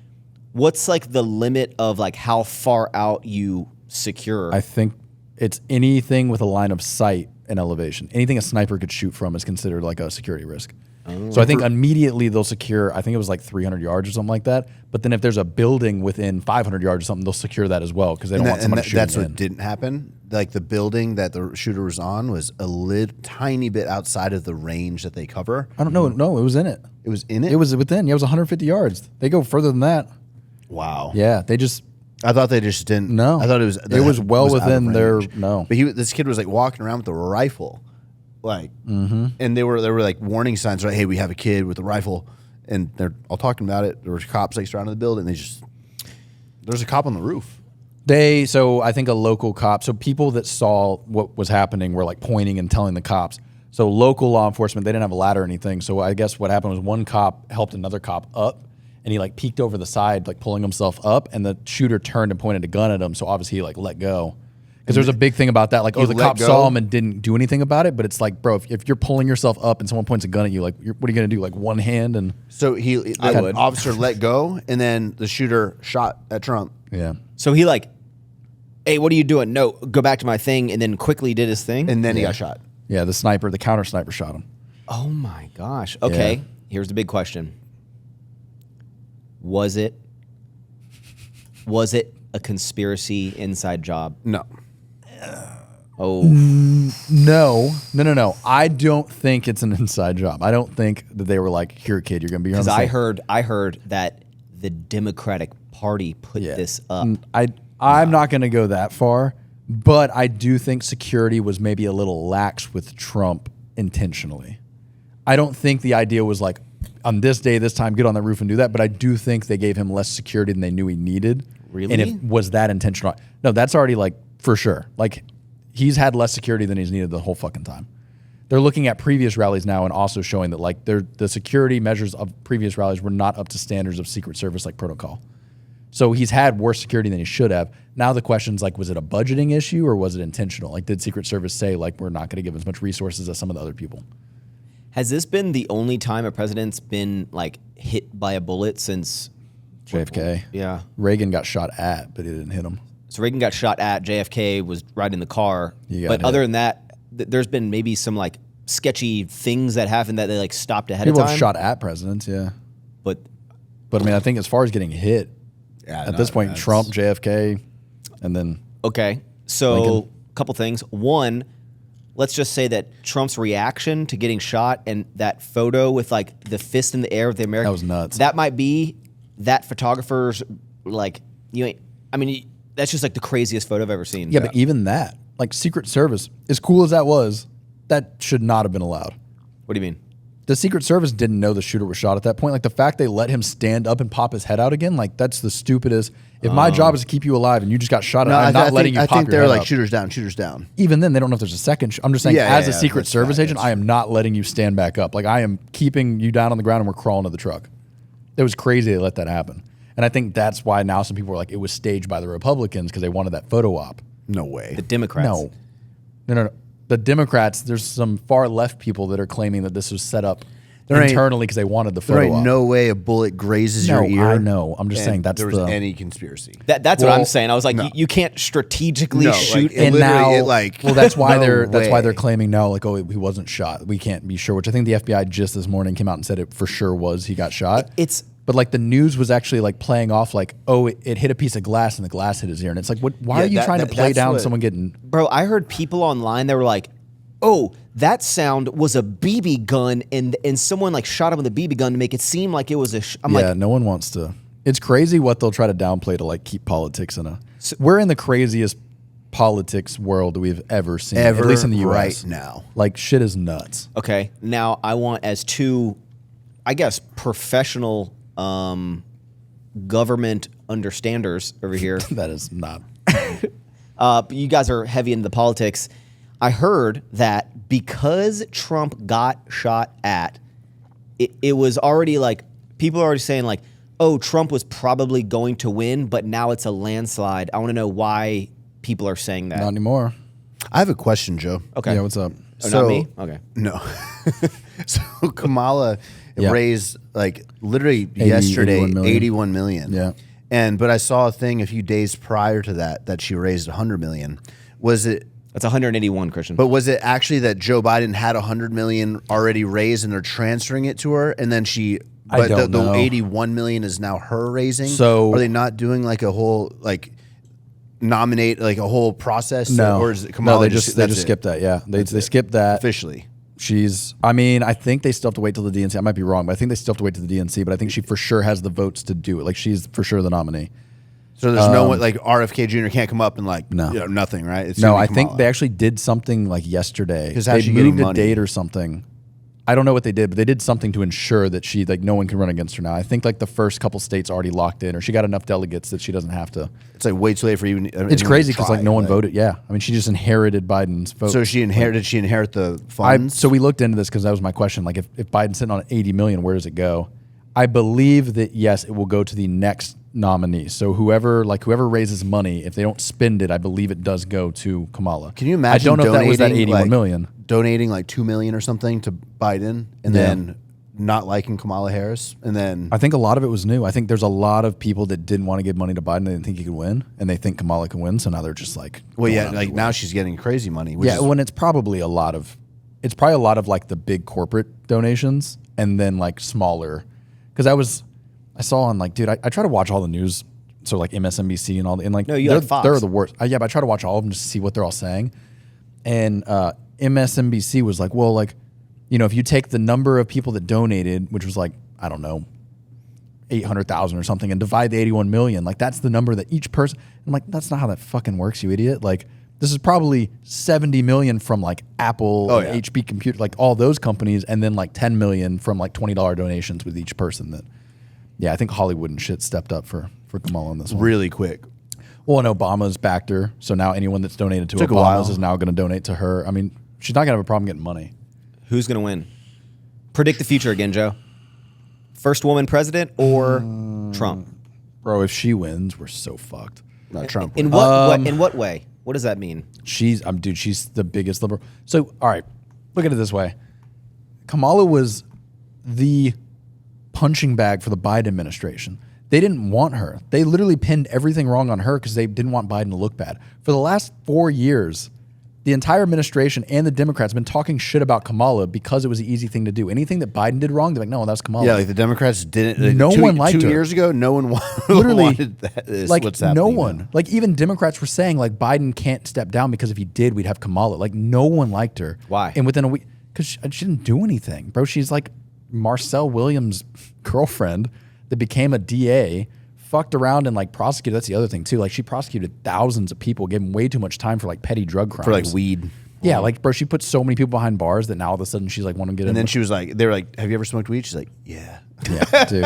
what's like the limit of like how far out you secure? I think it's anything with a line of sight and elevation. Anything a sniper could shoot from is considered like a security risk. So I think immediately they'll secure, I think it was like 300 yards or something like that. But then if there's a building within 500 yards or something, they'll secure that as well because they don't want somebody shooting That's in. what didn't happen. Like the building that the shooter was on was a tiny bit outside of the range that they cover. I don't know. No, it was in it. It was in it? It was within. Yeah, it was 150 yards. They go further than that. Wow. Yeah, they just. I thought they just didn't. No. I thought it was. It was well out of within their- range. no. But this kid was like walking around with a rifle, like, and there were like warning signs, like, "Hey, we have a kid with a rifle," and they're all talking about it. There were cops like surrounding the building. There's a cop on the roof. So I think a local cop, so people that saw what was happening were like pointing and telling the cops. So local law enforcement, they didn't have a ladder or anything. So I guess what happened was one cop helped another cop up and he like peeked over the side, like pulling himself up, and the shooter turned and pointed a gun at him. So obviously he like let go. Because there's a big thing about that. Like, oh, the let cop go? saw him and didn't do anything about it. But it's like, bro, if you're pulling yourself up and someone points a gun at you, like, what are you going to do? Like one hand and. So the would. officer let go, and then the shooter shot at Trump. Yeah. So he like, hey, what are you doing? No, go back to my thing, and then quickly did his thing. And then he got shot. Yeah, the counter sniper shot him. Oh my gosh. Okay, Yeah. here's the big question. Was it a conspiracy inside job? No. Oh, No. I don't think it's an inside job. I don't think that they were like, here, kid, you're going to be here. because I heard that the Democratic Party put this up. I'm not going to go that far, but I do think security was maybe a little lax with Trump intentionally. I don't think the idea was like, on this day, this time, get on the roof and do that. But I do think they gave him less security than they knew he needed. Really? And was that intentional? No, that's already like for sure. Like he's had less security than he's needed the whole fucking time. They're looking at previous rallies now and also showing that like the security measures of previous rallies were not up to standards of Secret Service like protocol. So he's had worse security than he should have. Now the question's like, was it a budgeting issue or was it intentional? Like, did Secret Service say like we're not going to give as much resources as some of the other people? Has this been the only time a president's been like hit by a bullet since JFK. Yeah. Reagan got shot at, but he didn't hit him. So Reagan got shot at. JFK was riding the car. He got But hit. other than that, there's been maybe some like sketchy things that happened that they like stopped ahead People of time. have shot at presidents, yeah. But But I mean, I think as far as getting hit, at this point, Trump, JFK, and then okay, so Lincoln. a couple things. One, let's just say that Trump's reaction to getting shot and that photo with like the fist in the air of the American, That was nuts. That might be that photographer's like that's just like the craziest photo I've ever seen. yeah, but even that, like Secret Service, as cool as that was, that should not have been allowed. What do you mean? The Secret Service didn't know the shooter was shot at that point. Like the fact they let him stand up and pop his head out again, like that's the stupidest. If my job is to keep you alive and you just got shot at, I'm not letting you pop I think your they're head like up. shooters down, shooters down. Even then, they don't know if there's a second. I'm just saying, Yeah, as yeah, a Secret that's Service fine. agent, I am not letting you stand back up. Like I am keeping you down on the ground and we're crawling to the truck. It was crazy they let that happen. And I think that's why now some people were like, it was staged by the Republicans because they wanted that photo op. No way. The Democrats. No. The Democrats, there's some far left people that are claiming that this was set up There ain't- internally because they wanted the There photo ain't op. no way a bullet grazes No, your ear. I know. I'm just and saying that's there was the- any conspiracy. That's what Well, I'm saying. I was like, no. you can't strategically No, like, shoot. it And literally, now, it, like, well, that's why no that's why they're way. claiming now, like, oh, he wasn't shot. We can't be sure. Which I think the FBI just this morning came out and said it for sure was he got shot. But like the news was actually like playing off like, oh, it hit a piece of glass and the glass hit his ear, and it's like, what? Why Yeah, are you trying to play that's down what- someone getting? Bro, I heard people online that were like, "Oh, that sound was a BB gun," and someone like shot him with a BB gun to make it seem like it was a. I'm Yeah, like, no one wants to. It's crazy what they'll try to downplay to like keep politics in a. We're in the craziest politics world we've ever seen, at Ever least in the U.S. right now. Like shit is nuts. okay, now I want as two I guess, professional government understanders over here. That is not. But you guys are heavy into the politics. I heard that because Trump got shot at, it was already like, people are already saying like, oh, Trump was probably going to win, but now it's a landslide. I want to know why people are saying that. Not anymore. I have a question, Joe. Okay. Yeah, what's up? Oh, not me? Okay. No. So Kamala Yeah. raised like literally yesterday 81 million. Yeah. But I saw a thing a few days prior to that she raised 100 million. Was it? That's 181, Christian. But was it actually that Joe Biden had 100 million already raised and they're transferring it to her, and then she? But don't the know. 81 million is now her raising. So are they not doing like a whole like nominate like a whole process? No, or is it Kamala? no, they just that's it? skipped that. Yeah, they skipped that. Officially. I mean, I think they still have to wait till the DNC. I might be wrong, but I think they still have to wait till the DNC. But I think she for sure has the votes to do it. Like, she's for sure the nominee. So there's no one like RFK Jr. can't come up and like No. nothing, right? It's No, gonna be I think Kamala. they actually did something like yesterday. 'Cause They how's she getting moved a money? date or something. I don't know what they did, but they did something to ensure that she like no one can run against her now. I think like the first couple states already locked in, or she got enough delegates that she doesn't have to. It's like way too late for even. It's crazy because like no one voted. Yeah, I mean she just inherited Biden's vote. So she inherited. She inherit the funds. So we looked into this because that was my question. Like, if Biden's sitting on 80 million, where does it go? I believe that yes, it will go to the next nominee. So whoever raises money, if they don't spend it, I believe it does go to Kamala. Can you imagine? I don't know if that was that donating, 81 like, million. Donating like 2 million or something to Biden, and then not liking Kamala Harris, and then I think a lot of it was new. I think there's a lot of people that didn't want to give money to Biden. They didn't think he could win, and they think Kamala can win. So now they're just like, well, going yeah, out like of the now way. she's getting crazy money. Which Yeah, is, when it's probably a lot of like the big corporate donations and then like smaller. Because I saw on like, dude, I try to watch all the news, so like MSNBC and all, and like, No, you they're, like Fox. they're the worst. Yeah, but I try to watch all of them just to see what they're all saying. And MSNBC was like, well, like, you know, if you take the number of people that donated, which was like, I don't know, 800,000 or something, and divide the 81 million, like that's the number that each person. I'm like, that's not how that fucking works, you idiot. Like, this is probably 70 million from like Apple, and HP Computer, like all those companies, and then like 10 million from like $20 donations with each person. That, yeah, I think Hollywood and shit stepped up for Kamala on this one. really quick. Well, and Obama's backed her, so now anyone that's donated to Took a while. Obama's is now going to donate to her. I mean, she's not going to have a problem getting money. Who's going to win? Predict the future again, Joe. First woman president or Trump? Bro, if she wins, we're so fucked. Not Trump. In what way? What does that mean? She's the biggest liberal. So, all right, look at it this way. Kamala was the punching bag for the Biden administration. They didn't want her. They literally pinned everything wrong on her because they didn't want Biden to look bad. For the last 4 years, the entire administration and the Democrats have been talking shit about Kamala because it was the easy thing to do. Anything that Biden did wrong, they're like, no, that's Kamala. Yeah, like the Democrats didn't. Like, No one liked 2 her. years ago. No one Literally, wanted that. Is like what's happening no now. one, like even Democrats were saying like Biden can't step down because if he did, we'd have Kamala. Like no one liked her. Why? And within a week, because she didn't do anything, bro. She's like Marcel Williams' girlfriend that became a DA, fucked around and like prosecuted. That's the other thing too. Like she prosecuted thousands of people, gave them way too much time for like petty drug crimes. for like weed. Yeah, like bro, she put so many people behind bars that now all of a sudden she's like want to get in. And then she was like, they were like, "Have you ever smoked weed?" She's like, "Yeah." yeah, dude.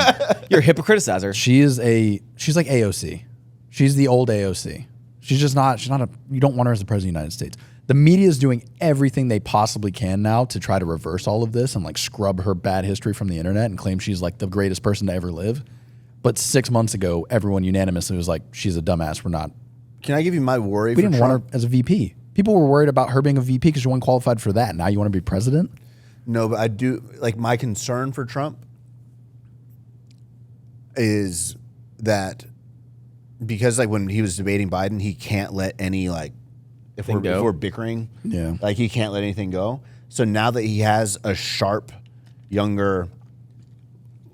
You're a hypocriticizer. She's like AOC. She's the old AOC. She's not you don't want her as the president of the United States. The media is doing everything they possibly can now to try to reverse all of this and like scrub her bad history from the internet and claim she's like the greatest person to ever live. But 6 months ago, everyone unanimously was like, she's a dumbass. We're not. Can I give you my worry? We for didn't Trump? want her as a VP. People were worried about her being a VP because she wasn't qualified for that. Now you want to be president? No, but I do like my concern for Trump is that because like when he was debating Biden, he can't let any like if we're bickering, Yeah. like he can't let anything go. So now that he has a sharp, younger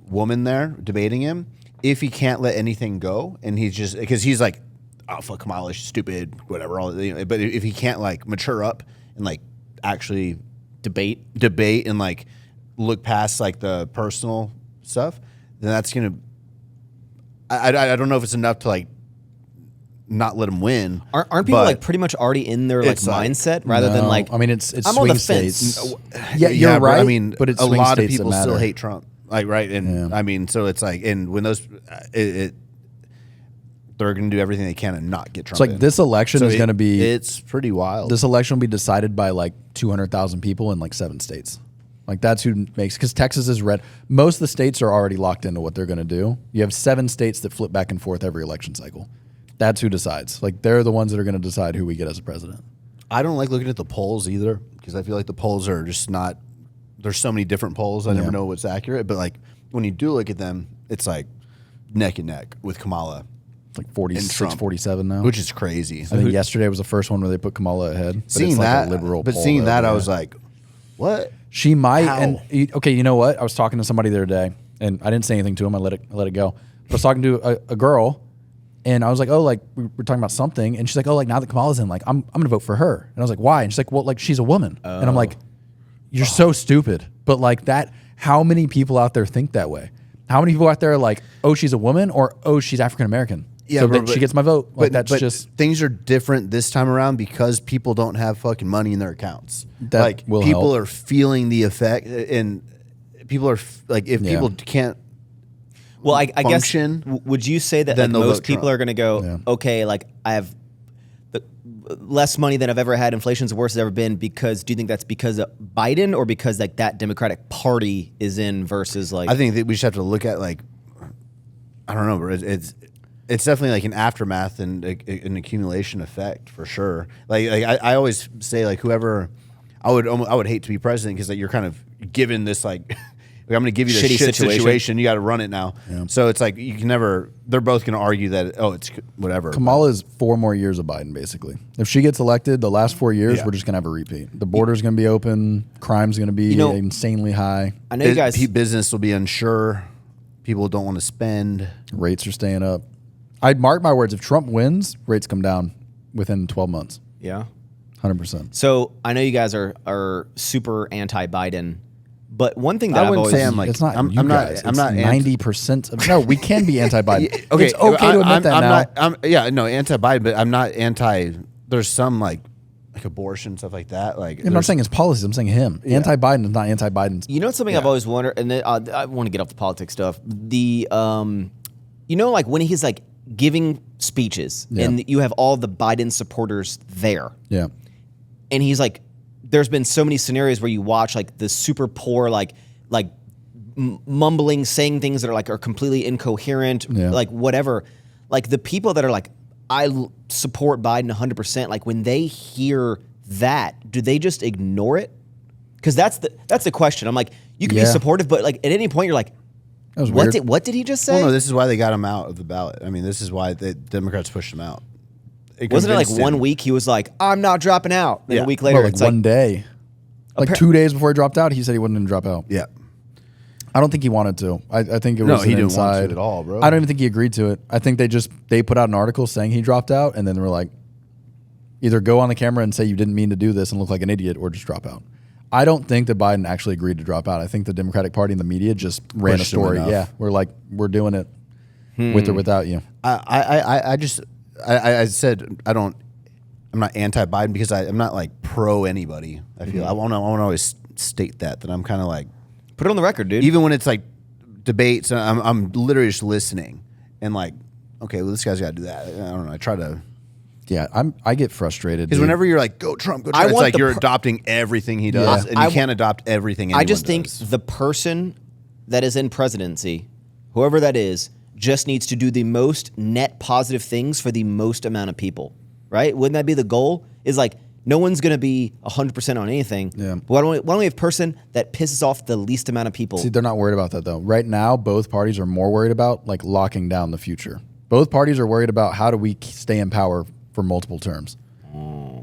woman there debating him, if he can't let anything go, and he's just because he's like, oh fuck Kamala, she's stupid, whatever. All you know, but if he can't like mature up and like actually debate and like look past like the personal stuff, then that's gonna. I don't know if it's enough to like not let him win. Aren't people but like pretty much already in their like it's like- mindset rather than No. like I mean, it's I'm on swing the fence. states. Yeah, you're but right. I mean, but it's a swing lot of states that people still matter. hate Trump. Like, right. And I mean, so it's like, and when those, they're going to do everything they can and not get Trump. It's like in. this election is going to be. It's pretty wild. This election will be decided by like 200,000 people in like 7 states. Like that's who makes, because Texas is red. Most of the states are already locked into what they're going to do. You have 7 states that flip back and forth every election cycle. That's who decides. Like they're the ones that are going to decide who we get as a president. I don't like looking at the polls either because I feel like the polls are just not. There's so many different polls. I never know what's accurate. But like when you do look at them, it's like neck and neck with Kamala. Like 46, 47 now, which is crazy. I think yesterday was the first one where they put Kamala ahead. But seeing it's like that, a liberal but poll seeing that, though, I was like, what? She might. How? And okay, you know what? I was talking to somebody the other day, and I didn't say anything to him. I let it go. I was talking to a girl, and I was like, oh, like we were talking about something, and she's like, oh, like now that Kamala's in, like I'm gonna vote for her. And I was like, why? And she's like, well, like she's a woman. And I'm like, you're so stupid. But like that, how many people out there think that way? How many people out there are like, oh, she's a woman, or oh, she's African American? Yeah, so but she gets my vote. Like that's just things are different this time around because people don't have fucking money in their accounts. That like will people help. are feeling the effect, and people are like, if people can't. Well, I guess function, would you say that then like they'll most vote people Trump. are going to go, okay, like I have less money than I've ever had. Inflation's the worst it's ever been. Because do you think that's because of Biden or because like that Democratic Party is in versus like? I think that we just have to look at like, I don't know, but it's definitely like an aftermath and an accumulation effect for sure. Like I always say like whoever, I would hate to be president because like you're kind of given this like. I'm going to give you this Shitty shit situation. situation. You got to run it now. Yeah. So it's like you can never. They're both going to argue that it's whatever. Kamala is 4 more years of Biden, basically. If she gets elected, the last 4 years, we're just going to have a repeat. The border's going to be open. Crime's going to be insanely high. I know you guys. Business will be unsure. People don't want to spend. Rates are staying up. I'd mark my words. If Trump wins, rates come down within 12 months. Yeah. 100%. So I know you guys are super anti-Biden. But one thing that I wouldn't I've always say I'm like it's not. I'm not. not. I'm not 90%. No, we can be anti-Biden. Okay, it's okay to admit that I'm now. not, anti-Biden, but I'm not anti. There's some like abortion stuff like that. Like I'm not saying his policies. I'm saying him. Anti-Biden is not anti-Biden. You know something I've always wondered, and then, I want to get off the politics stuff. The like when he's like giving speeches, and you have all the Biden supporters there. Yeah. And he's like, there's been so many scenarios where you watch like the super poor, like mumbling, saying things that are completely incoherent, like whatever. Like the people that are like, I support Biden 100%. Like when they hear that, do they just ignore it? Because that's the question. I'm like, you can be supportive, but like at any point you're like, what did he just say? Well, no, this is why they got him out of the ballot. I mean, this is why the Democrats pushed him out. Wasn't it like 1 week he was like, I'm not dropping out. And a week later, like it's one day. Like 2 days before he dropped out, he said he wasn't going to drop out. Yeah. I don't think he wanted to. I think it was he didn't inside. want to at all, bro. I don't even think he agreed to it. I think they put out an article saying he dropped out, and then they were like, either go on the camera and say you didn't mean to do this and look like an idiot, or just drop out. I don't think that Biden actually agreed to drop out. I think the Democratic Party and the media just ran a story. Yeah, we're like, we're doing it with or without you. I said I'm not anti-Biden because I'm not like pro anybody. I feel I want to always state that I'm kind of like, put it on the record, dude. even when it's like debates, I'm literally just listening and like, okay, well this guy's got to do that. I don't know. I try to. Yeah, I get frustrated Because whenever you're like, go Trump, it's like you're adopting everything he does, and you can't adopt everything anyone I just think does. the person that is in presidency, whoever that is, just needs to do the most net positive things for the most amount of people, right? Wouldn't that be the goal? Is like, no one's going to be 100% on anything. Yeah. Why don't we have a person that pisses off the least amount of people? See, they're not worried about that, though. Right now, both parties are more worried about, like, locking down the future. Both parties are worried about how do we stay in power for multiple terms.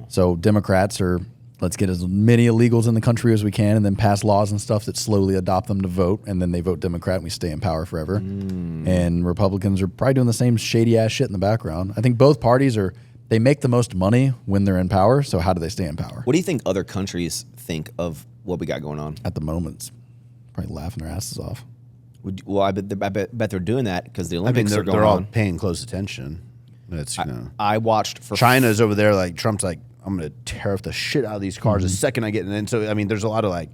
So Democrats are, let's get as many illegals in the country as we can and then pass laws and stuff that slowly adopt them to vote, and then they vote Democrat and we stay in power forever. And Republicans are probably doing the same shady-ass shit in the background. I think both parties they make the most money when they're in power, so how do they stay in power? What do you think other countries think of what we got going on? At the moment, it's probably laughing their asses off. Well, I bet they're doing that because the Olympics are going they're all on. paying close attention. It's, I watched for China's over there, like Trump's like, I'm going to tear off the shit out of these cars the second I get in. And so, I mean, there's a lot of like,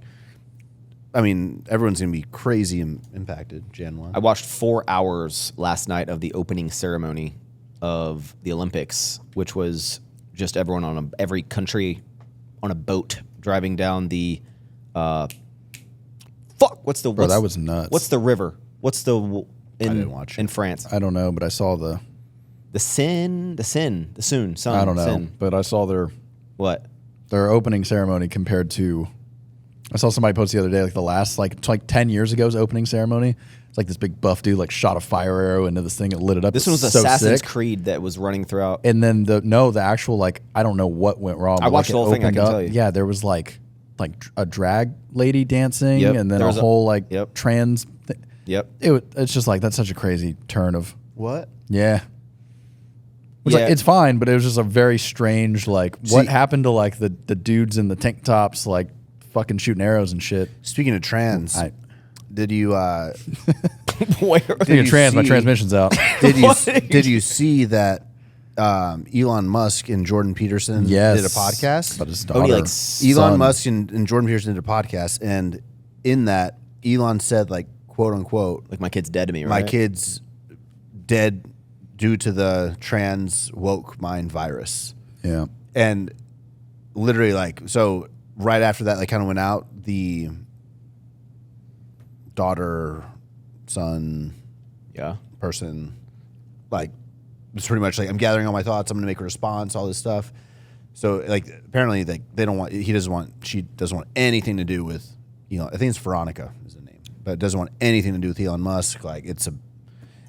I mean, everyone's going to be crazy impacted, Jan 1. I watched 4 hours last night of the opening ceremony of the Olympics, which was just everyone on every country on a boat driving down the what's the Bro, that was nuts. What's the river? What's the I didn't watch it. in France? I don't know, but I saw the Sun. I don't know, Sin. but I saw their opening ceremony compared to. I saw somebody post the other day, like the last, like 10 years ago's opening ceremony. It's like this big buff dude, like shot a fire arrow into this thing and lit it up. This one was so Assassin's sick. Creed that was running throughout. And then the actual, like, I don't know what went wrong. I watched like, the whole thing, I can tell you. Yeah, there was like a drag lady dancing, Yep, and then there a was whole yep. trans. Yep. It's just like that's such a crazy turn of What? yeah. Which, Yeah. like, it's fine, but it was just a very strange what happened to like the dudes in the tank tops like fucking shooting arrows and shit. Speaking of trans, did you Where? Speaking of trans, my transmission's out. did you see that Elon Musk and Jordan Peterson did a podcast? About his Oh, he, daughter. like, Elon Musk and Jordan Peterson did a podcast, and in that, Elon said, like, quote unquote, Like my kid's dead to me, right? my kid's dead due to the trans woke mind virus. Yeah. And literally, like, so right after that, like, kind of went out, the daughter, son, Yeah. person, like, was pretty much like, I'm gathering all my thoughts, I'm going to make a response, all this stuff. So, like, apparently, like, she doesn't want anything to do with, I think it's Veronica is the name, but it doesn't want anything to do with Elon Musk. Like, it's a,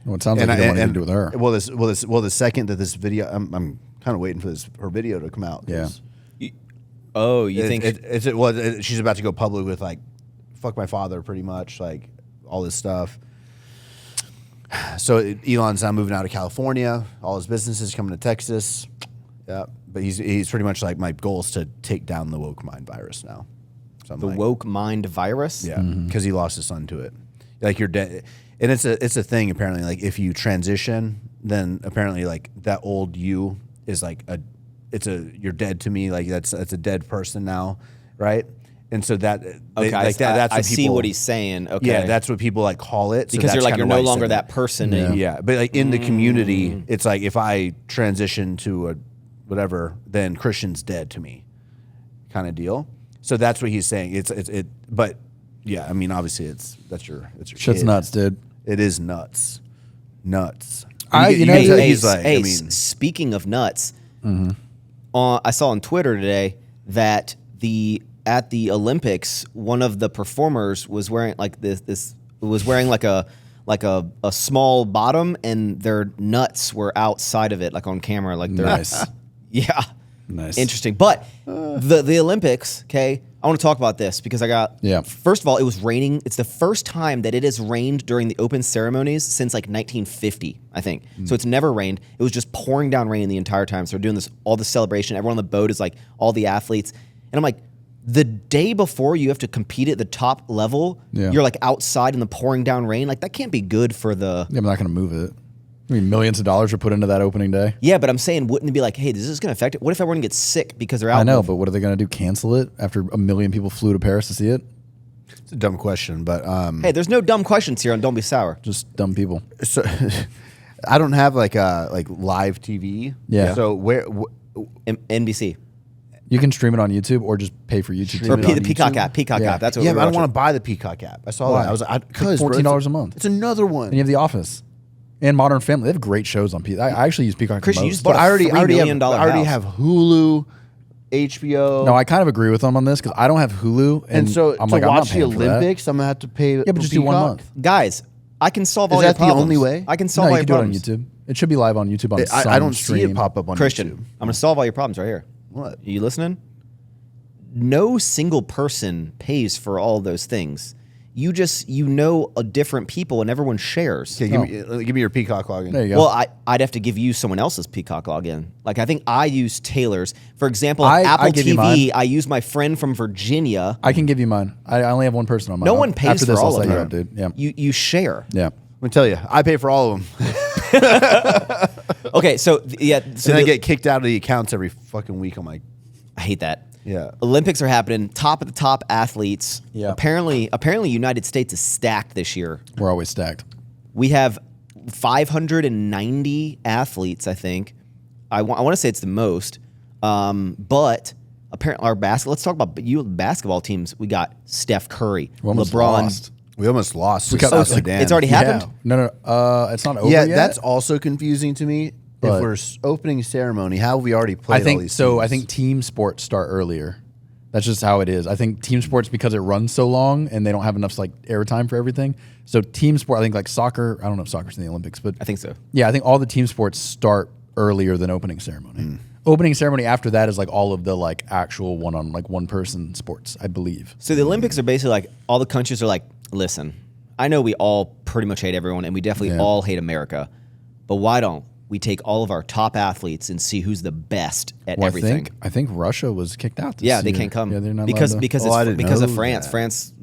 Well, it sounds like you don't want anything to do with her. Well, the second that this video, I'm kind of waiting for her video to come out. Yeah. Oh, you think? She's about to go public with, like, fuck my father, pretty much, like, all this stuff. So Elon's now moving out of California. All his businesses coming to Texas. Yeah, but he's pretty much like, my goal is to take down the woke mind virus now. So I'm the woke mind virus? Yeah, because he lost his son to it. Like, you're dead, and it's a thing apparently. Like, if you transition, then apparently, like, that old you is like you're dead to me. Like, that's a dead person now, right? And so that Okay, that's I what see people, what he's saying. Okay, yeah, that's what people like call it. So because that's you're kinda no why he longer said that person. Yeah. Yeah, but like in the community, it's like if I transition to a whatever, then Christian's dead to me, kind of deal. So that's what he's saying. But yeah, I mean, obviously that's your Shit's kid. nuts, dude. It is nuts. Hey, speaking of nuts, I saw on Twitter today that at the Olympics, one of the performers was wearing like this was wearing like a small bottom, and their nuts were outside of it, like on camera, like they're Nice. Yeah, Nice. interesting. But the Olympics, okay, I want to talk about this because first of all, it was raining. It's the first time that it has rained during the open ceremonies since like 1950, I think. So it's never rained. It was just pouring down rain the entire time. So they're doing all the celebration. Everyone on the boat is like all the athletes. And I'm like, the day before you have to compete at the top level, you're like outside in the pouring down rain. Like, that can't be good for the... Yeah, I'm not going to move it. I mean, millions of dollars are put into that opening day. Yeah, but I'm saying, wouldn't it be like, hey, this is going to affect it? What if everyone gets sick because they're out? I know, but what are they going to do? Cancel it after 1 million people flew to Paris to see it? It's a dumb question, but hey, there's no dumb questions here on Don't Be Sour. Just dumb people. so I don't have like live TV. Yeah. So where? NBC. You can stream it on YouTube or just pay for YouTube. Or Stream it on the Peacock YouTube? app. Peacock Yeah. app. That's what Yeah, we're but I don't watching. want to buy the Peacock app. I saw Why? that. I was like, It's like $14 a month. It's another one. And you have The Office and Modern Family. They have great shows on Peacock. I actually use Peacock Christian, the you most. just But bought a I already $3 million have house. Hulu, HBO. No, I kind of agree with them on this because I don't have Hulu. and so I'm to like, I'm not watch the paying for that. Olympics, I'm gonna have to pay. Yeah, but just do 1 month. Guys, I can solve Is all your that the problems. only way? I can solve No, all you your can do it on problems. YouTube. It should be live on YouTube on some I don't stream. see it pop up on Christian, YouTube. I'm going to solve all your problems right here. What? Are you listening? No single person pays for all those things. You know different people and everyone shares. Okay, give me your Peacock login. There you go. Well, I'd have to give you someone else's Peacock login. Like, I think I use Taylor's. For example, I Apple give you TV, mine. I use my friend from Virginia. I can give you mine. I only have one person on mine. No one pays After for this, all I'll of set you them. up, dude. Yeah. You share. Yeah. Let me tell you, I pay for all of them. Okay, so yeah, so and I get kicked out of the accounts every fucking week. I'm like, I hate that. Yeah. Olympics are happening. Top of the top athletes. Yeah. Apparently, United States is stacked this year. We're always stacked. We have 590 athletes, I think. I want to say it's the most. But apparently our basketball. Let's talk about basketball teams. We got Steph Curry, We almost LeBron. lost. We almost lost to got- South it's like- Sudan. It's already happened. Yeah. No. It's not over Yeah, yet. that's also confusing to me. But- if we're opening ceremony, how have we already played I think all these so. teams? I think team sports start earlier. That's just how it is. I think team sports, because it runs so long and they don't have enough like airtime for everything. So team sport, I think like soccer. I don't know if soccer's in the Olympics, but I think so. yeah, I think all the team sports start earlier than opening ceremony. Opening ceremony after that is like all of the like actual one person sports, I believe. So the Olympics are basically like all the countries are like, listen, I know we all pretty much hate everyone, and we definitely all hate America, but why don't we take all of our top athletes and see who's the best at everything? I think Russia was kicked out. This Yeah, they year. can't come Yeah, they're not because allowed to. because Oh, I it's didn't because of know France. that. France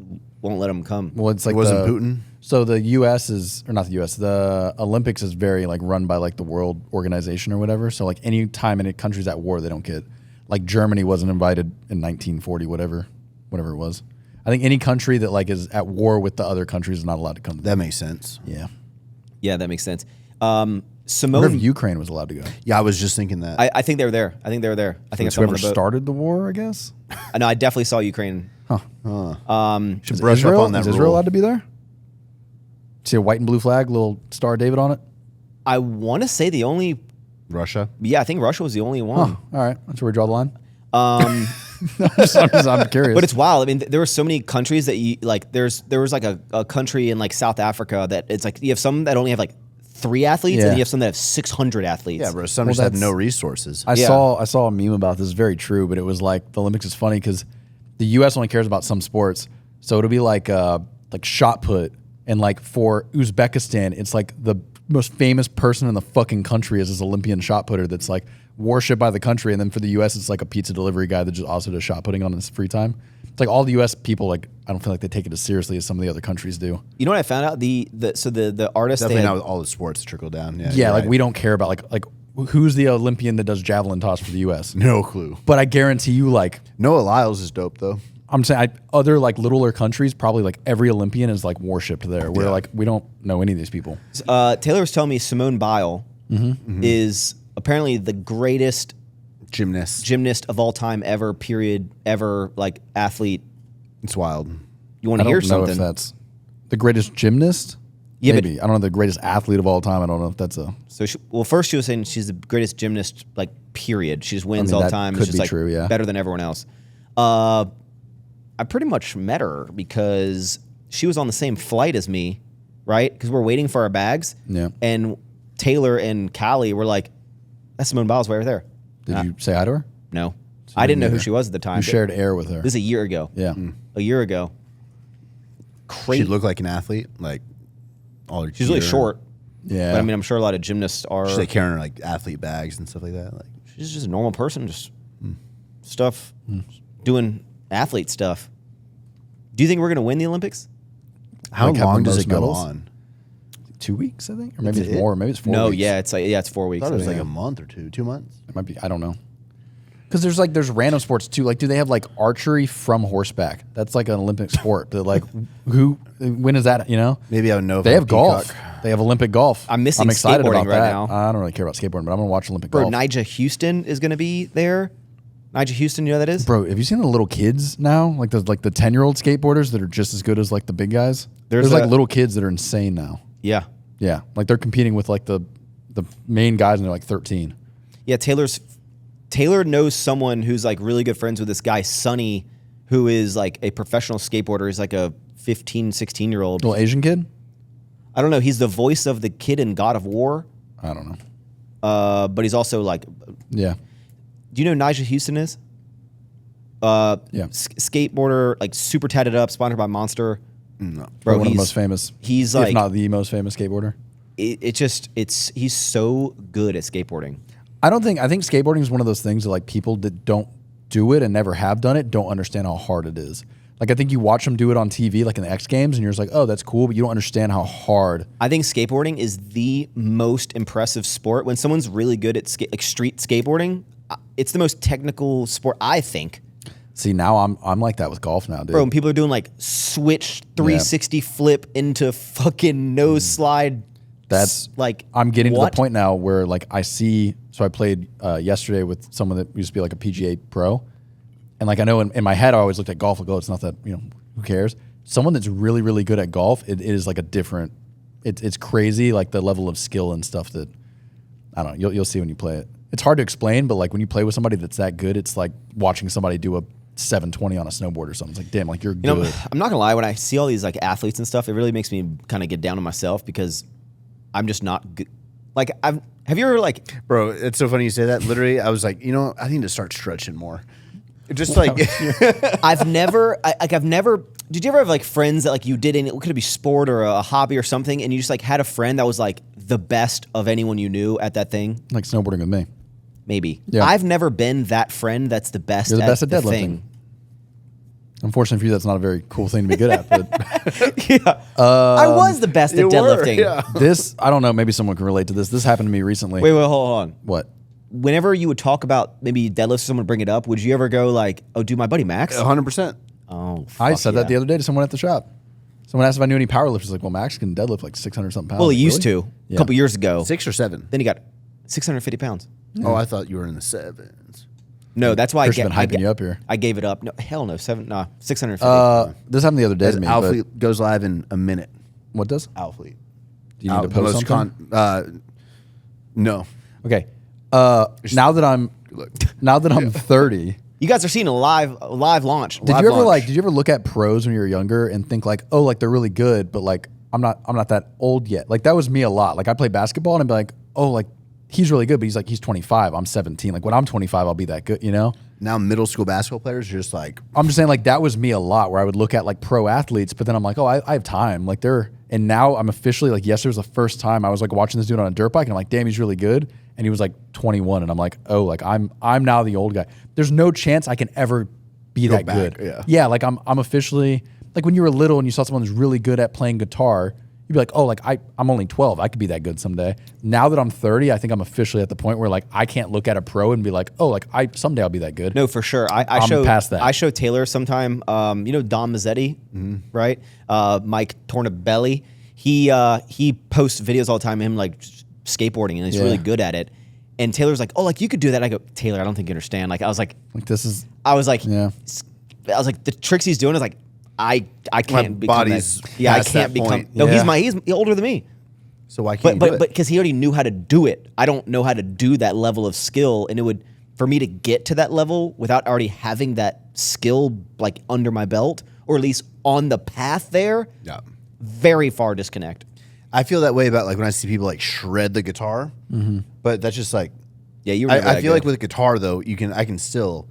won't let them come. Well, it's like It wasn't Putin? So the U.S. is, or not the U.S. The Olympics is very like run by like the World Organization or whatever. So like any time in a country's at war, they don't get. Like Germany wasn't invited in 1940, whatever it was. I think any country that like is at war with the other countries is not allowed to come. To That makes sense. yeah. Yeah, that makes sense. I wonder Simone, if Ukraine was allowed to go. Yeah, I was just thinking that. I think they were there. I think I saw It's them on whoever the boat. started the war, I guess. I know. I definitely saw Ukraine. Should Is brush Israel, up on that is Israel rule. allowed to be there? See a white and blue flag, little Star of David on it. I want to say the only. Russia? Yeah, I think Russia was the only one. All right, that's where we draw the line. I'm curious. But it's wild. I mean, there were so many countries that you like. There was like a country in like South Africa that it's like you have some that only have like 3 athletes, and Yeah. then you have some that have 600 athletes. Yeah, bro. Some Well, just have that's- no resources. I Yeah. saw a meme about this. Very true, but it was like the Olympics is funny because the U.S. only cares about some sports, so it'll be like shot put, and like for Uzbekistan, it's like the most famous person in the fucking country is this Olympian shot putter that's like worshipped by the country, and then for the U.S. it's like a pizza delivery guy that just also does shot putting on his free time. It's like all the U.S. people like I don't feel like they take it as seriously as some of the other countries do. You know what I found out? The artist they Definitely had, not with all the sports trickle down. Yeah, Yeah, you're like right. we don't care about like who's the Olympian that does javelin toss for the U.S. No clue. But I guarantee you like. Noah Lyles is dope though. I'm saying other like littler countries, probably like every Olympian is like worshipped there. Where Yeah. like we don't know any of these people. Taylor was telling me Simone Biles is apparently the greatest Gymnast. of all time ever. Period. Ever like athlete. It's wild. You want I to don't hear know something? if that's the greatest gymnast. Yeah, but- maybe I don't know the greatest athlete of all time. I don't know if that's a. So first she was saying she's the greatest gymnast, like period. She just wins mean, all the that time. could It's just be like true, yeah. better than everyone else. I pretty much met her because she was on the same flight as me, right? Because we're waiting for our bags. Yeah. And Taylor and Callie were like, "That's Simone Biles right there." Did you say hi to her? No, I didn't know who neither. she was at the time. You shared air with her. This is a year ago. Yeah. A year ago. Crazy. She looked like an athlete. Like all her She's really gear. short. Yeah. But I mean, I'm sure a lot of gymnasts are. She's like carrying her like athlete bags and stuff like that. Like She's just a normal person, just stuff, doing athlete stuff. Do you think we're going to win the Olympics? how Like, have long the does most it go medals? on? 2 weeks, I think, or maybe Is it's it? more. Maybe it's 4 No, weeks. yeah, it's 4 I weeks. thought it was like Yeah. a month or 2 months. It might be. I don't know. Because there's random sports too. Like, do they have like archery from horseback? That's like an Olympic sport. But like, when is that? You know, Maybe I would know. If they I have had golf. Peacock. They have Olympic golf. I'm missing excited skateboarding about right that. now. I don't really care about skateboarding, but I'm gonna watch Olympic Bro, golf. Nigel Houston is going to be there. Nigel Houston, you know who that is? Bro, have you seen the little kids now? Like the 10-year-old skateboarders that are just as good as like the big guys. There's like a- little kids that are insane now. Yeah. Yeah, like they're competing with like the main guys and they're like 13. Yeah, Taylor knows someone who's like really good friends with this guy, Sonny, who is like a professional skateboarder. He's like a 15, 16-year-old. Little Asian kid? I don't know. He's the voice of the kid in God of War. I don't know. But he's also like, Yeah. do you know who Nigel Houston is? Yeah. Skateboarder, like super tatted up, sponsored by Monster. No. Bro, One of the he's most famous. he's if like- not the most famous skateboarder. he's so good at skateboarding. I think skateboarding is one of those things that like people that don't do it and never have done it don't understand how hard it is. Like I think you watch them do it on TV, like in the X Games, and you're just like, oh, that's cool, but you don't understand how hard. I think skateboarding is the most impressive sport. When someone's really good at like street skateboarding, it's the most technical sport, I think. See, now I'm like that with golf now, dude. Bro, when people are doing like switch 360 flip into fucking nose slide. That's like, I'm getting what? to the point now where like I see. So I played yesterday with someone that used to be like a PGA pro, and like I know in my head I always looked at golf like, oh, it's not that, who cares? Someone that's really really good at golf, it is like a different. It's crazy, like the level of skill and stuff that I don't know. You'll see when you play it. It's hard to explain, but like when you play with somebody that's that good, it's like watching somebody do a 720 on a snowboard or something. It's like, damn, like you're good. I'm not gonna lie. When I see all these like athletes and stuff, it really makes me kind of get down on myself because I'm just not good. Like, have you ever like, Bro, it's so funny you say that. Literally, I was like, I need to start stretching more. Just like, I've never. Did you ever have like friends that like you did it could be sport or a hobby or something, and you just like had a friend that was like the best of anyone you knew at that thing? Like snowboarding with me. Maybe. Yeah. I've never been that friend that's the best. You're the best at the deadlifting. thing. Unfortunately for you, that's not a very cool thing to be good at. But Yeah, I was the best at you were, deadlifting. yeah. this, I don't know. Maybe someone can relate to this. This happened to me recently. Wait, hold on. What? Whenever you would talk about maybe deadlifts, someone would bring it up. Would you ever go like, "Oh, do my buddy Max"? 100%. Oh, I fuck said yeah. that the other day to someone at the shop. Someone asked if I knew any powerlifters. Like, well, Max can deadlift like 600 something pounds. Well, he Like, used really? to Yeah. a couple years ago. 6 or 7. Then he got 650 pounds. Oh, I thought you were in the 7s. No, that's why Christian's been hyping you up here. I gave it up. No, hell no. 650. This happened the other day to me. but Alphalete goes live in a minute. what does? Alphalete. Do you need to post something? No. Okay. Now that I'm 30. You guys are seeing a live launch. Did you ever look at pros when you were younger and think like, oh, like they're really good, but like I'm not that old yet. Like that was me a lot. Like I play basketball and I'd be like, oh, like he's really good, but he's 25. I'm 17. Like when I'm 25, I'll be that good, Now middle school basketball players are just like, I'm just saying like that was me a lot where I would look at like pro athletes, but then I'm like, oh, I have time. Like and now I'm officially like, yesterday was the first time I was like watching this dude on a dirt bike and I'm like, damn, he's really good. And he was like 21 and I'm like, oh, like I'm now the old guy. There's no chance I can ever be that back, good. yeah. Like I'm officially like when you were little and you saw someone who's really good at playing guitar, you'd be like, oh, like I'm only 12. I could be that good someday. Now that I'm 30, I think I'm officially at the point where like I can't look at a pro and be like, oh, like someday I'll be that good. No, for sure. I'm past that. I show Taylor sometime. Don Mazzetti, right? Mike Tornabelli. He posts videos all the time of him like skateboarding, and he's really good at it. And Taylor's like, oh, like you could do that. I go, Taylor, I don't think you understand. Like I was like this is. I was like, Yeah. the tricks he's doing is like, I can't become body's that. Yeah, I past can't that become. point. No, Yeah. he's older than me. so why can't you do it? But because he already knew how to do it, I don't know how to do that level of skill, and it would for me to get to that level without already having that skill like under my belt, or at least on the path there. Yeah. Very far disconnect. I feel that way about like when I see people like shred the guitar, but that's just like, Yeah, you. I feel like with a guitar though, I can still.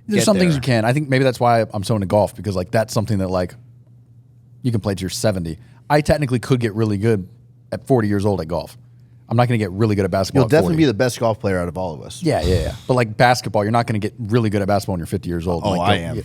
There's get some things there. you can. I think maybe that's why I'm so into golf because like that's something that like you can play till you're 70. I technically could get really good at 40 years old at golf. I'm not going to get really good at basketball. You'll at definitely 40. be the best golf player out of all of us. Yeah. But like basketball, you're not going to get really good at basketball when you're 50 years old. Oh, Like, I am.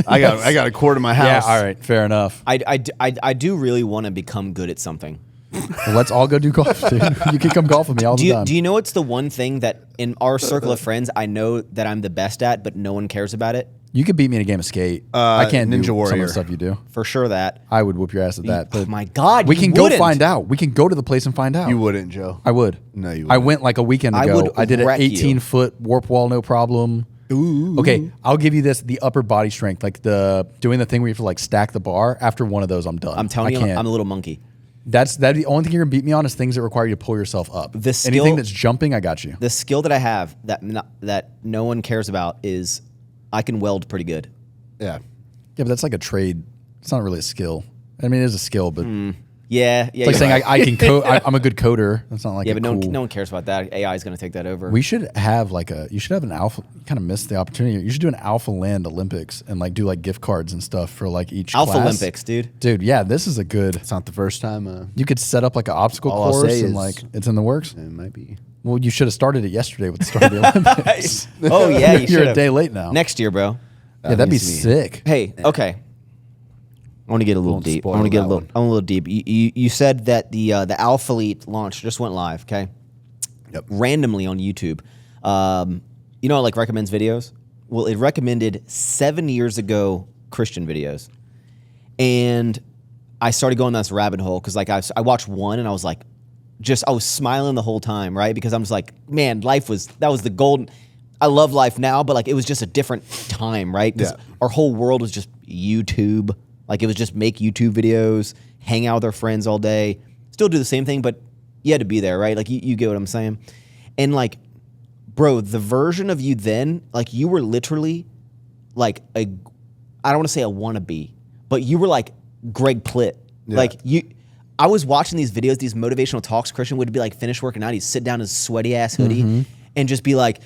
I got a court in my Yeah. house. All right. Fair enough. I do really want to become good at something. Well, let's all go do golf, dude. You can come golf with me all the time. Do you know what's the one thing that in our circle of friends I know that I'm the best at, but no one cares about it? You could beat me in a game of skate. I can't do Ninja some of Warrior. the stuff you do. For sure that. I would whoop your ass at that. Oh But my God, we you can go wouldn't. find out. We can go to the place and find out. You wouldn't, Joe. I would. No, you I wouldn't. went like a weekend I ago. would I did an wreck you. 18-foot warp wall, no problem. Ooh. Okay, I'll give you this: the upper body strength, like doing the thing where you have to like stack the bar. After one of those, I'm done. I'm telling you, I can't. I'm a little monkey. That's the only thing you're gonna beat me on is things that require you to pull yourself up. The skill- Anything that's jumping, I got you. The skill that I have that no one cares about is I can weld pretty good. Yeah. Yeah, but that's like a trade. It's not really a skill. I mean, it is a skill, but Yeah, it's like saying I can code. I'm a good coder. That's not like yeah, a but cool. no one cares about that. AI is going to take that over. We should have you should have an alpha. You kind of missed the opportunity. You should do an Alphaland Olympics and like do like gift cards and stuff for like each Alpha class. Olympics, dude. Dude, yeah, this is a good. It's not the first time. You could set up like an obstacle All I'll course say and is- like it's in the works. It might be. Well, you should have started it yesterday with the start of the Olympics. Oh yeah, you You're should a day late now. Next year, bro. Yeah, that'd be needs to be- sick. Hey, okay. I want to get a little Won't deep. I spoil want to get a that little. one. I'm a little deep. You said that the Alphalete launch just went live. Okay. Yep. Randomly on YouTube. It like recommends videos. Well, it recommended 7 years ago Christian videos. And I started going down this rabbit hole because like I watched one and I was like, I was smiling the whole time, right? Because I was like, man, that was the golden. I love life now, but like it was just a different time, right? Because our whole world was just YouTube. Like it was just make YouTube videos, hang out with our friends all day, still do the same thing, but you had to be there, right? Like you get what I'm saying? And like, bro, the version of you then, like you were literally like I don't want to say a wannabe, but you were like Greg Plitt. Yeah. Like I was watching these videos, these motivational talks. Christian would be like, finish working out. He'd sit down in his sweaty ass hoodie and just be like,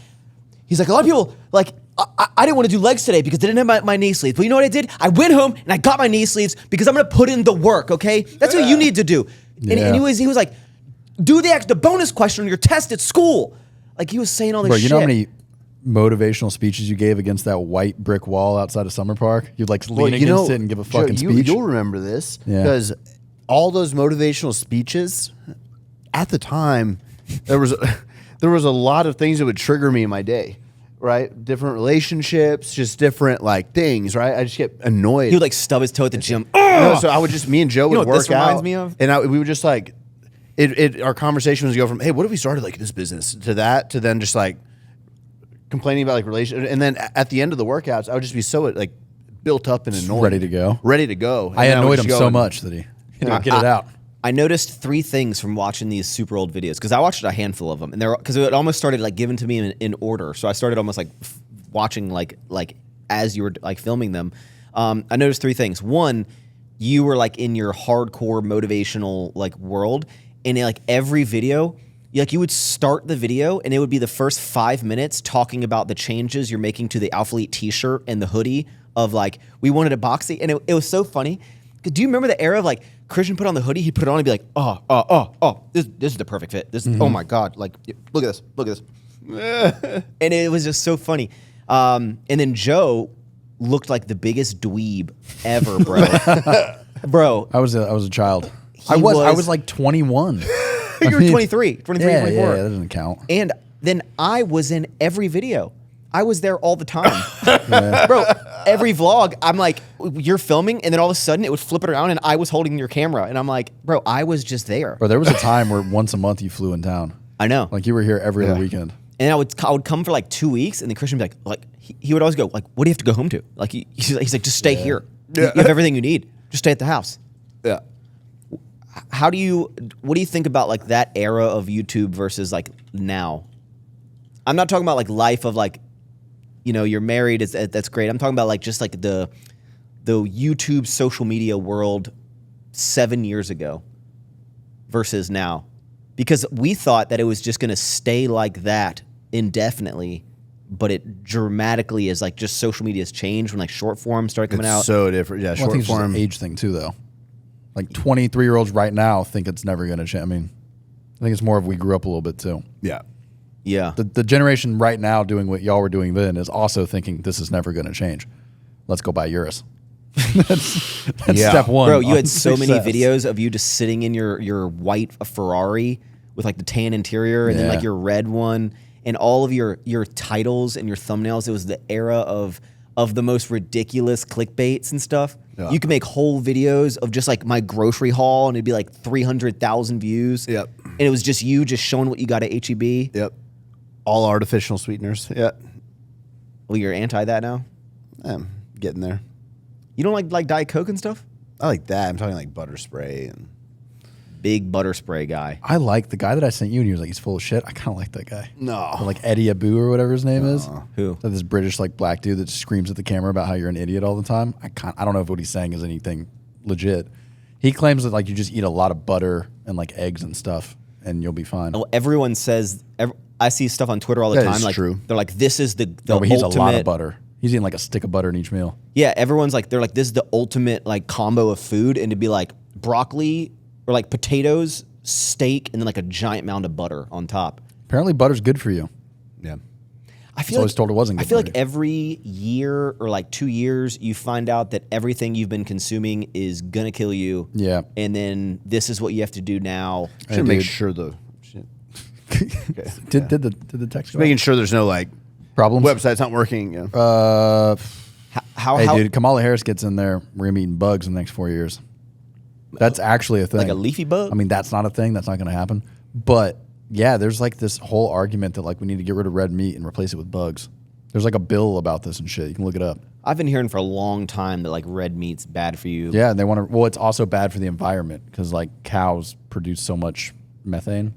he's like, a lot of people, like, I didn't want to do legs today because I didn't have my knee sleeves. But you know what I did? I went home and I got my knee sleeves because I'm going to put in the work, okay? That's what you need to do. And he was like, do the bonus question on your test at school. Like, he was saying all this shit. You know how many motivational speeches you gave against that white brick wall outside of Summer Park? You'd like lean against it and give a fucking speech. You'll remember this because all those motivational speeches, at the time, there was a lot of things that would trigger me in my day, right? Different relationships, just different like things, right? I just get annoyed. He would like stub his toe at the gym. No, so I would just, me and Joe would work this reminds me of? And we would just like, our conversation was go from, hey, what if we started like this business to that, to then just like complaining about like relationships. And then at the end of the workouts, I would just be so like built up and annoyed. Ready to go. And I annoyed him so much that he get it out. I noticed 3 things from watching these super old videos because I watched a handful of them, and because it almost started like given to me in order. So I started almost like watching like as you were like filming them. I noticed 3 things. One, you were like in your hardcore motivational like world, and like every video, you would start the video and it would be the first 5 minutes talking about the changes you're making to the Alphaland t-shirt and the hoodie of like we wanted a boxy, and it was so funny. Do you remember the era of like Christian put on the hoodie, he'd put it on and be like, this is the perfect fit. This oh my God, like look at this. And it was just so funny. And then Joe looked like the biggest dweeb ever, bro. Bro. I was a child. I was like 21. You were 23, 24. Yeah, that doesn't count. And then I was in every video. I was there all the time. Bro, every vlog, I'm like, you're filming, and then all of a sudden it would flip it around and I was holding your camera. And I'm like, bro, I was just there. Bro, there was a time where once a month you flew in town. I know. Like you were here every other weekend. And I would come for like 2 weeks, and then Christian would be like he would always go, like, what do you have to go home to? Like he's like, just stay here. You have everything you need. Just stay at the house. Yeah. What do you think about like that era of YouTube versus like now? I'm not talking about like life of like, you're married, that's great. I'm talking about like just like the YouTube social media world 7 years ago versus now. Because we thought that it was just going to stay like that indefinitely, but it dramatically is like just social media has changed when like short form started coming out. So different. Yeah, short form. I think it's just an age thing too, though. Like 23-year-olds right now think it's never going to change. I mean, I think it's more of we grew up a little bit too. Yeah. Yeah. The generation right now doing what y'all were doing then is also thinking this is never going to change. Let's go buy Urus. that's step one. Bro, you had so many videos of you just sitting in your white Ferrari with like the tan interior and then like your red one and all of your titles and your thumbnails. It was the era of the most ridiculous clickbaits and stuff. Yeah. You could make whole videos of just like my grocery haul and it'd be like 300,000 views. Yep. And it was just you just showing what you got at HEB. Yep. All artificial sweeteners. Yeah. Well, you're anti that now? I'm getting there. You don't like Diet Coke and stuff? I like that. I'm talking like butter spray and big butter spray guy. I like the guy that I sent you and he was like, he's full of shit. I kind of like that guy. No. Or like Eddie Abu or whatever his name is. Who? So this British like black dude that just screams at the camera about how you're an idiot all the time. I don't know if what he's saying is anything legit. He claims that like you just eat a lot of butter and like eggs and stuff and you'll be fine. Well, everyone says, I see stuff on Twitter all the that time. Is like true. They're like, this is the no, but he's ultimate. A lot of butter. He's eating like a stick of butter in each meal. Yeah, everyone's like, they're like, this is the ultimate like combo of food, and to be like broccoli or like potatoes, steak, and then like a giant mound of butter on top. Apparently, butter's good for you. Yeah, I feel I was told it wasn't good. I feel like every year or like 2 years, you find out that everything you've been consuming is gonna kill you. Yeah, and then this is what you have to do now. Should make sure the shit. Okay. Did the text? Making sure there's no like Problems? Website's not working. Yeah. Hey, dude, Kamala Harris gets in there. We're going to be eating bugs in the next 4 years. That's actually a thing. Like a leafy bug? I mean, that's not a thing. That's not going to happen. But, yeah, there's like this whole argument that like we need to get rid of red meat and replace it with bugs. There's like a bill about this and shit. You can look it up. I've been hearing for a long time that like red meat's bad for you. Yeah, and they want to. Well, it's also bad for the environment because like cows produce so much methane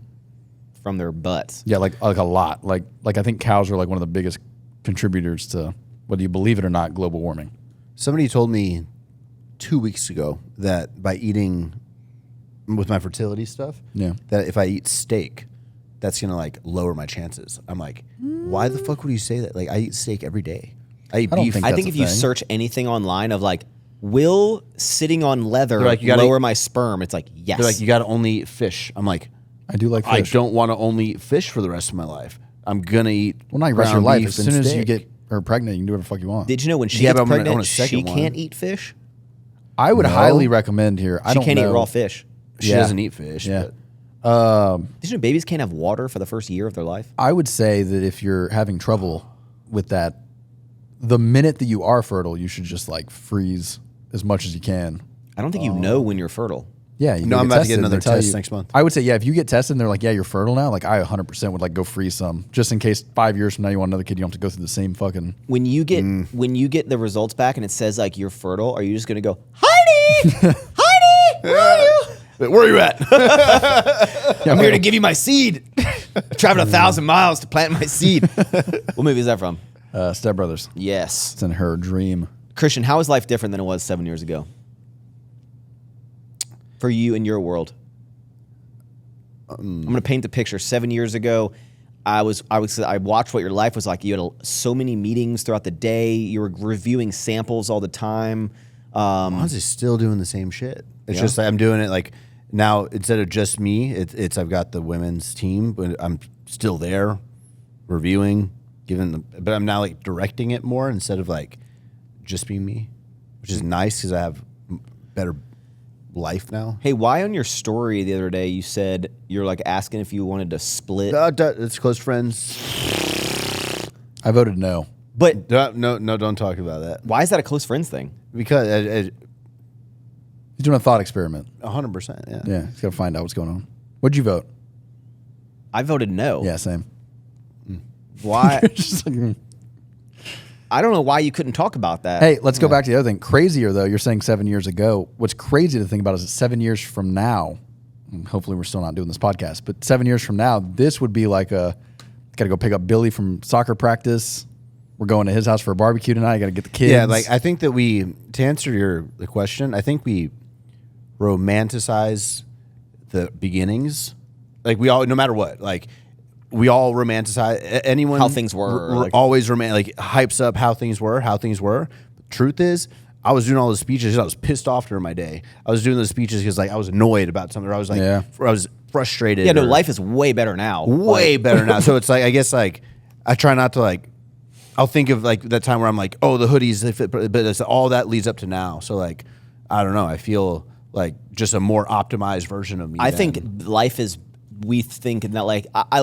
from their butts. Yeah, like a lot. Like I think cows are like one of the biggest contributors to, whether you believe it or not, global warming. Somebody told me 2 weeks ago that by eating with my fertility stuff, that if I eat steak, that's gonna like lower my chances. I'm like, why the fuck would you say that? Like, I eat steak every day. I eat beef. I think if you search anything online of like, will sitting on leather lower my sperm? It's like, yes. They're like, you gotta only eat fish. I'm like, I do like fish. I don't want to only eat fish for the rest of my life. I'm gonna eat. Well, not the rest of your life. As soon as you get her pregnant, you can do whatever the fuck you want. Did you know when she gets pregnant, she can't eat fish? I would highly recommend here. She can't eat raw fish. She doesn't eat fish. Yeah. Did you know babies can't have water for the first year of their life? I would say that if you're having trouble with that, the minute that you are fertile, you should just like freeze as much as you can. I don't think you know when you're fertile. Yeah, no, I'm about to get another test next month. I would say, yeah, if you get tested and they're like, yeah, you're fertile now, like I 100% would like go freeze some, just in case 5 years from now you want another kid, you don't have to go through the same fucking. When you get the results back and it says like you're fertile, are you just gonna go, Heidi, Heidi, where are you? Where are you at? I'm here to give you my seed. I traveled 1,000 miles to plant my seed. What movie is that from? Step Brothers. Yes, it's in her dream. Christian, how is life different than it was 7 years ago? For you in your world, I'm going to paint the picture. 7 years ago, I watched what your life was like. You had so many meetings throughout the day. You were reviewing samples all the time. I'm honestly still doing the same shit. It's just like I'm doing it like now instead of just me. It's I've got the women's team, but I'm still there reviewing, but I'm now like directing it more instead of like just being me, which is nice because I have better life now. Hey, why on your story the other day you said you're like asking if you wanted to split? It's close friends. I voted no. But no, don't talk about that. Why is that a close friends thing? Because he's doing a thought experiment. 100%. Yeah. Yeah. He's got to find out what's going on. What'd you vote? I voted no. Yeah, same. Why? Just like, I don't know why you couldn't talk about that. Hey, let's go back to the other thing. Crazier, though, you're saying 7 years ago. What's crazy to think about is that 7 years from now, and hopefully we're still not doing this podcast, but 7 years from now, this would be like got to go pick up Billy from soccer practice. We're going to his house for a barbecue tonight. I got to get the kids. Yeah, like I think that to answer the question, I think we romanticize the beginnings. Like we all, no matter what, like we all romanticize anyone. How things were. Always hypes up how things were. But truth is, I was doing all the speeches because I was pissed off during my day. I was doing those speeches because like I was annoyed about something. Or I was like, I was frustrated. Yeah, no, life is way better now. Way better now. So it's like, I guess like I try not to like, I'll think of like that time where I'm like, oh, the hoodies, they fit, but it's all that leads up to now. So like, I don't know. I feel like just a more optimized version of me. I think life is, we think that like, I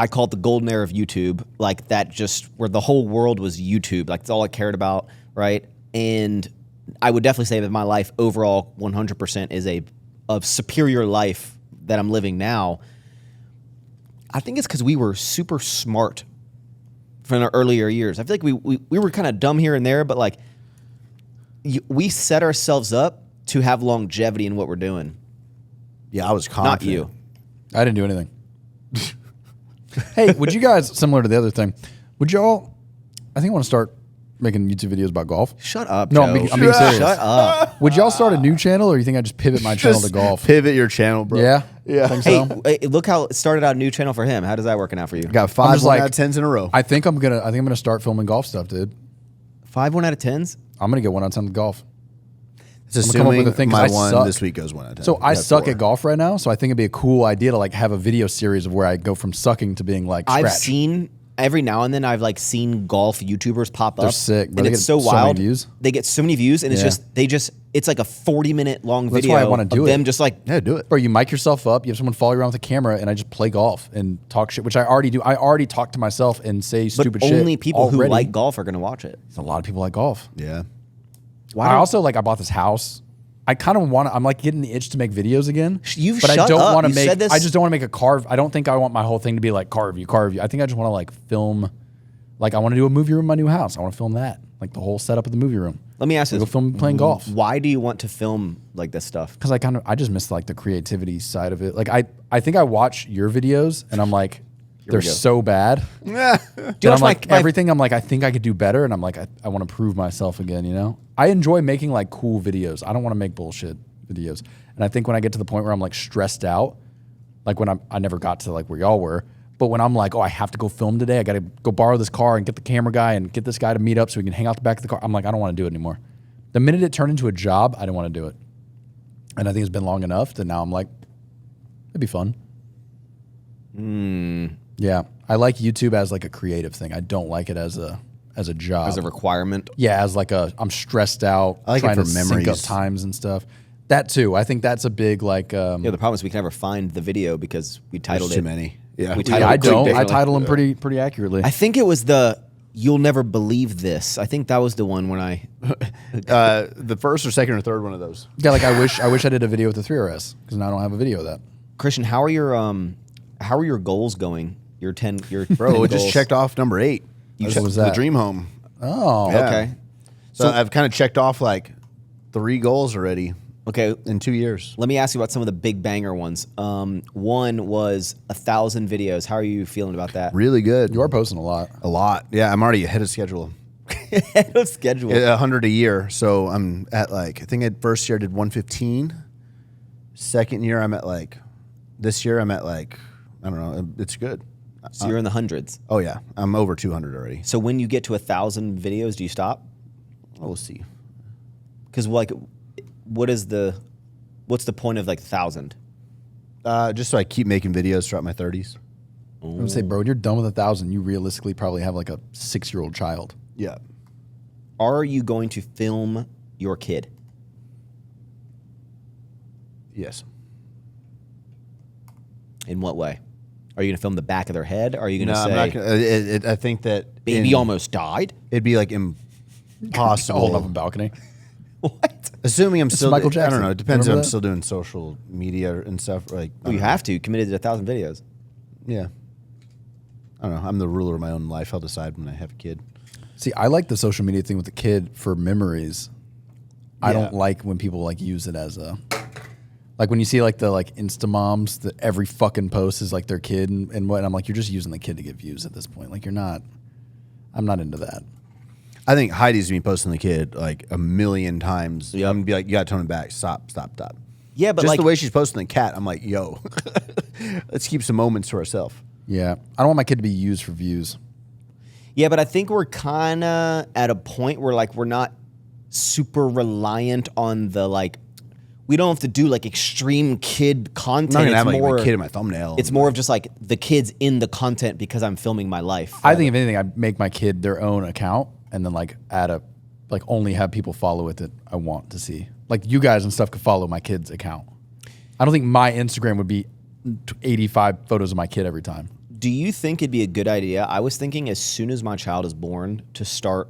call it the golden era of YouTube. Like that just where the whole world was YouTube. Like it's all I cared about. Right. And I would definitely say that my life overall 100% is a superior life that I'm living now. I think it's because we were super smart from our earlier years. I feel like we were kind of dumb here and there, but like we set ourselves up to have longevity in what we're doing. Yeah, I was confident. Not you. I didn't do anything. Hey, would you guys, similar to the other thing, would y'all, I think I want to start making YouTube videos about golf. Shut up, No, Joe. I'm being serious. Shut up. Would y'all start a new channel, or you think I just pivot my channel to golf? Pivot your channel, bro. Yeah? Yeah. Think Hey, so? look how it started out a new channel for him. How does that working out for you? Got I'm 5 just 1 like- out of 10s in a row. I think I'm gonna start filming golf stuff, dude. 5 1 out of 10s? I'm gonna get 1 out of 10 with golf. It's I'm gonna come up with assuming a thing 'cause my I one suck. this week goes 1 out of 10. So I Got suck 4. at golf right now, so I think it'd be a cool idea to like have a video series of where I go from sucking to being like scratch. I've seen, every now and then I've like seen golf YouTubers pop up. They're sick, bro. And They it's get so so many wild. views. They get so many views, and Yeah. it's like a 40-minute long That's video why I wanna do of them it. just like Yeah, do it. Bro, you mic yourself up, you have someone follow you around with a camera, and I just play golf and talk shit, which I already do. I already talk to myself and say but stupid shit. only people who already. like golf are going to watch it. A lot of people like golf. Yeah. Why I don't- also like. I bought this house. I kind of want to. I'm like getting the itch to make videos again. You've but I shut don't up. want to You make. said this- I just don't want to make a carve. I don't think I want my whole thing to be like carve you. I think I just want to like film. Like I want to do a movie room in my new house. I want to film that, like the whole setup of the movie room. Let me ask you Go this. film playing golf. Why do you want to film like this stuff? Because I just miss like the creativity side of it. Like I think I watch your videos and I'm like, they're we go. so bad. Yeah. That you I'm watch like my- everything. I'm like I think I could do better, and I'm like I want to prove myself again. You know, I enjoy making like cool videos. I don't want to make bullshit videos. And I think when I get to the point where I'm like stressed out, like when I never got to like where y'all were, but when I'm like, oh, I have to go film today. I got to go borrow this car and get the camera guy and get this guy to meet up so we can hang out the back of the car. I'm like, I don't want to do it anymore. The minute it turned into a job, I didn't want to do it. And I think it's been long enough that now I'm like, it'd be fun. Yeah, I like YouTube as like a creative thing. I don't like it as a job. As a requirement? Yeah, as like I'm stressed out, I like it trying for to sync up memories. times and stuff. That too. I think that's a big like. Yeah, the problem is we can never find the video because we titled There's it. too many. Yeah. We Yeah, titled I it don't. I differently. title them pretty accurately. I think it was the "You'll Never Believe This." I think that was the one when I. The first or second or third one of those. Yeah, like I wish I did a video with the 3RS because now I don't have a video of that. Christian, how are your goals going? Your 10 Bro, 10 we just goals. checked off number 8. What was The that? dream home. Oh, Yeah. Okay. So I've kind of checked off like 3 goals already Okay. in 2 years. Let me ask you about some of the big banger ones. One was 1,000 videos. How are you feeling about that? Really good. you are posting a lot. A lot. Yeah, I'm already ahead of schedule. Ahead of schedule. 100 a year. So I'm at like, I think first year I did 115. Second year I'm at like, this year I'm at like, I don't know. It's good. So you're in the hundreds. Oh yeah, I'm over 200 already. So when you get to 1,000 videos, do you stop? Oh, we'll see. Because like, what's the point of like 1,000? Just so I keep making videos throughout my 30s. I would say, bro, when you're done with 1,000, you realistically probably have like a 6-year-old child. Yeah. Are you going to film your kid? Yes. In what way? Are you going to film the back of their head? Are you going No, to I'm say, not gonna, I think that baby almost died? it'd be like Hold impossible. up a balcony. What? Assuming I'm still, Michael I Jackson. don't know. It depends if Remember I'm that? still doing social media and stuff. Like, I You don't have to. Committed to 1,000 videos. know. Yeah. I don't know. I'm the ruler of my own life. I'll decide when I have a kid. See, I like the social media thing with the kid for memories. I Yeah. don't like when people like use it as a like when you see like the like Insta moms that every fucking post is like their kid and what. And I'm like, you're just using the kid to get views at this point. Like you're not. I'm not into that. I think Heidi's been posting the kid like a million times. Yep. I'm gonna be like, you gotta tone it back. Stop. Yeah, but Just like, the way she's posting the cat, I'm like, yo, let's keep some moments to ourselves. Yeah, I don't want my kid to be used for views. yeah, but I think we're kind of at a point where like we're not super reliant on the like. We don't have to do like extreme kid content. I'm not gonna It's have like more, my kid in my thumbnail. It's more of just like the kids in the content because I'm filming my life. I think if anything, I make my kid their own account and then like add a like only have people follow it that I want to see. Like you guys and stuff could follow my kid's account. I don't think my Instagram would be 85 photos of my kid every time. Do you think it'd be a good idea? I was thinking as soon as my child is born to start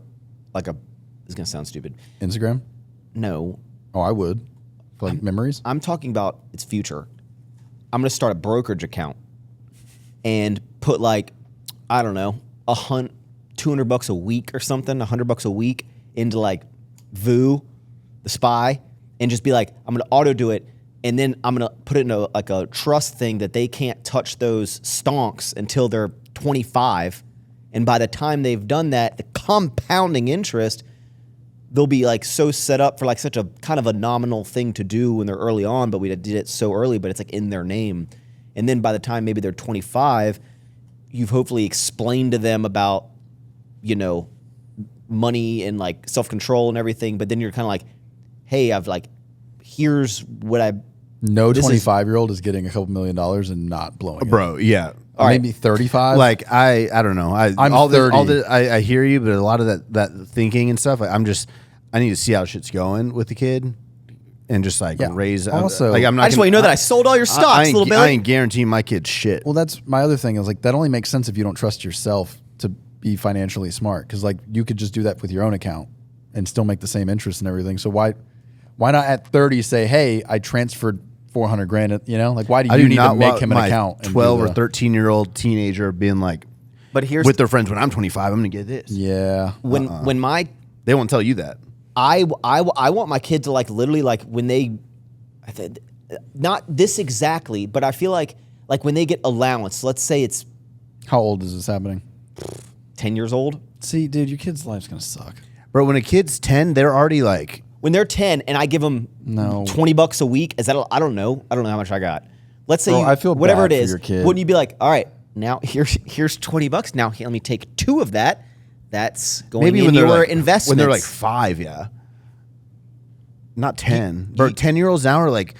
like a. This is gonna sound stupid. Instagram? No, Oh, I would. For like memories? I'm talking about its future. I'm gonna start a brokerage account and put like, I don't know, $200 a week or something, $100 a week into like Voo, the spy, and just be like, I'm gonna auto do it, and then I'm gonna put it in like a trust thing that they can't touch those stonks until they're 25, and by the time they've done that, the compounding interest. They'll be like so set up for like such a kind of a nominal thing to do when they're early on, but we did it so early, but it's like in their name. And then by the time maybe they're 25, you've hopefully explained to them about, you know, money and like self-control and everything. But then you're kind of like, hey, I've like, here's what I No This is- 25-year-old is getting a couple $1 million and not blowing it. Bro, yeah. Or maybe 35. Like I don't know. I'm all 30. This, I hear you, but a lot of that thinking and stuff. Like, I need to see how shit's going with the kid, and just like raise. Also, like I'm not. I just want you to know that I sold all your stocks, little Billy. I ain't guaranteeing my kid shit. Well, that's my other thing. Is like that only makes sense if you don't trust yourself to be financially smart. Because like you could just do that with your own account and still make the same interest and everything. So why not at 30 say, hey, I transferred 400 grand? You know, like why do you need to make him an account? 12 or 13-year-old teenager being like, but here's with their friends when I'm 25, I'm gonna get this. Yeah. when my They won't tell you that. I want my kid to like literally like when they, not this exactly, but I feel like when they get allowance, let's say it's How old is this happening? 10 years old. See, dude, your kid's life's gonna suck. Bro, when a kid's 10, they're already like, When they're 10 and I give them $20 a week, is that I don't know how much I got. Let's say Bro, I feel whatever bad it for is. your kid. Wouldn't you be like, all right, now here's $20. Now let me take 2 of that. That's going maybe in when they're your like, investments. when they're like 5, yeah. Not 10. Bro, 10-year-olds now are like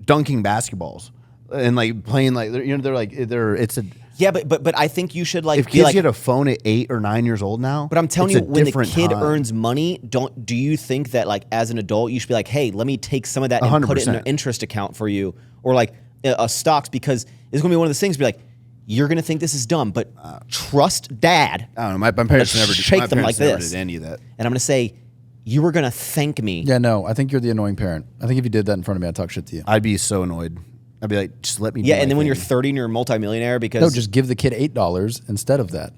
dunking basketballs and like playing like, Yeah, but I think you should like if be kids like, get a phone at 8 or 9 years old now, but I'm telling it's you, a when the different kid time. earns money, do you think that like as an adult you should be like, hey, let me take some of that and put it in an 100%. interest account for you, or like a stocks, because it's gonna be one of those things. Be like, you're gonna think this is dumb, but trust dad. I don't know. My parents never shake my them like parents never this. did any of that. And I'm gonna say, you were gonna thank me. Yeah, no, I think you're the annoying parent. I think if you did that in front of me, I'd talk shit to you. I'd be so annoyed. I'd be like, just let me. Yeah, do and my then when you're thing. 30 and you're a multimillionaire, because No, just give the kid $8 instead of that.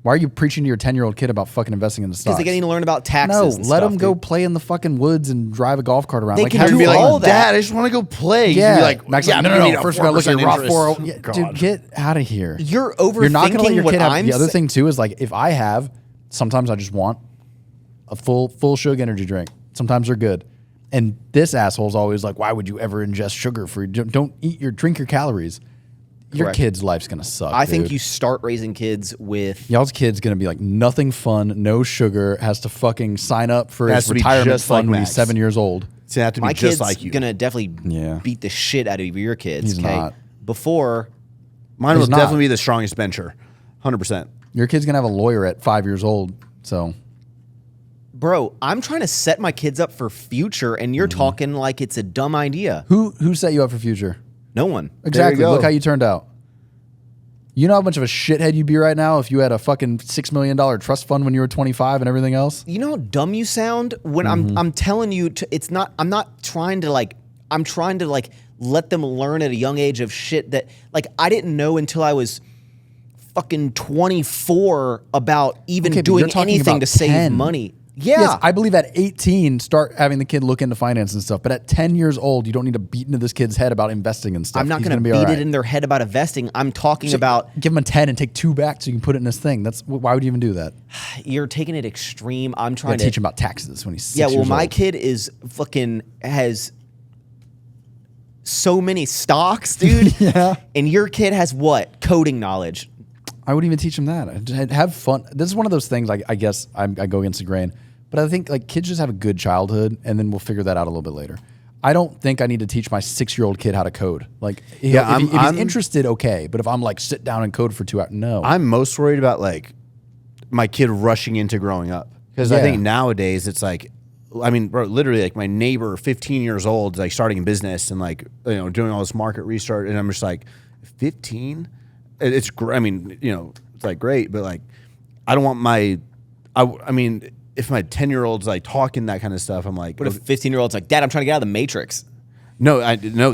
Why are you preaching to your 10-year-old kid about fucking investing in the stocks? because they're getting to learn about taxes. No, and let stuff, them go dude. play in the fucking woods and drive a golf cart around. They like, can have do I'd be like, all that. Dad, I just want to go play. You'd Yeah, be like, Max, yeah, like, but you need no. a First, we gotta look at 4% your Roth interest. 401. Yeah, God. dude, get out of here. You're overthinking You're not gonna let your what kid have. I'm The other sa- thing too is like if I have, sometimes I just want a full sugar energy drink. Sometimes they're good. And this asshole's always like, why would you ever ingest sugar for? Don't drink your calories. Your Correct. kid's life's gonna suck. I think dude. you start raising kids with. Y'all's kid's gonna be like nothing fun, no sugar, has to fucking sign up for Has his to be retirement just fund like when Max. he's 7 years old. It's gonna have to be My just kid's like you. gonna definitely Yeah. beat the shit out of your kids. He's okay, not. before. Mine will He's not. definitely be the strongest bencher, 100%. Your kid's gonna have a lawyer at 5 years old. So Bro, I'm trying to set my kids up for future, and you're talking like it's a dumb idea. who set you up for future? No one. Exactly. go. Look how you turned out. You know how much of a shithead you'd be right now if you had a fucking $6 million trust fund when you were 25 and everything else? You know how dumb you sound when I'm telling you it's not. I'm not trying to like. I'm trying to like let them learn at a young age of shit that like I didn't know until I was fucking 24 about even Okay, but doing you're talking anything about to save 10. money. Yeah. Yes, I believe at 18, start having the kid look into finance and stuff. But at 10 years old, you don't need to beat into this kid's head about investing and stuff. I'm not He's going to be beat all right. it in their head about investing. I'm talking about Give him a 10 and take 2 back so you can put it in this thing. Why would you even do that? you're taking it extreme. I'm You trying gotta to teach him about taxes when he's 6 Yeah, well, years my old. kid is fucking has so many stocks, dude. Yeah. And your kid has what? Coding knowledge. I wouldn't even teach him that. I'd have fun. This is one of those things. I guess I go against the grain, but I think like kids just have a good childhood, and then we'll figure that out a little bit later. I don't think I need to teach my 6-year-old kid how to code. Like, Yeah, if I'm he's interested, okay. But if I'm like sit down and code for 2 hours, no. I'm most worried about like my kid rushing into growing up because I Yeah. think nowadays it's like, I mean, bro, literally like my neighbor, 15 years old, is like starting a business and like doing all this market research, and I'm just like, 15? It's great. I mean, it's like great, but like, I don't want my, I mean, if my 10-year-old's like talking that kind of stuff, I'm like, What if 15-year-old's like, Dad, I'm trying to get out of the Matrix? no,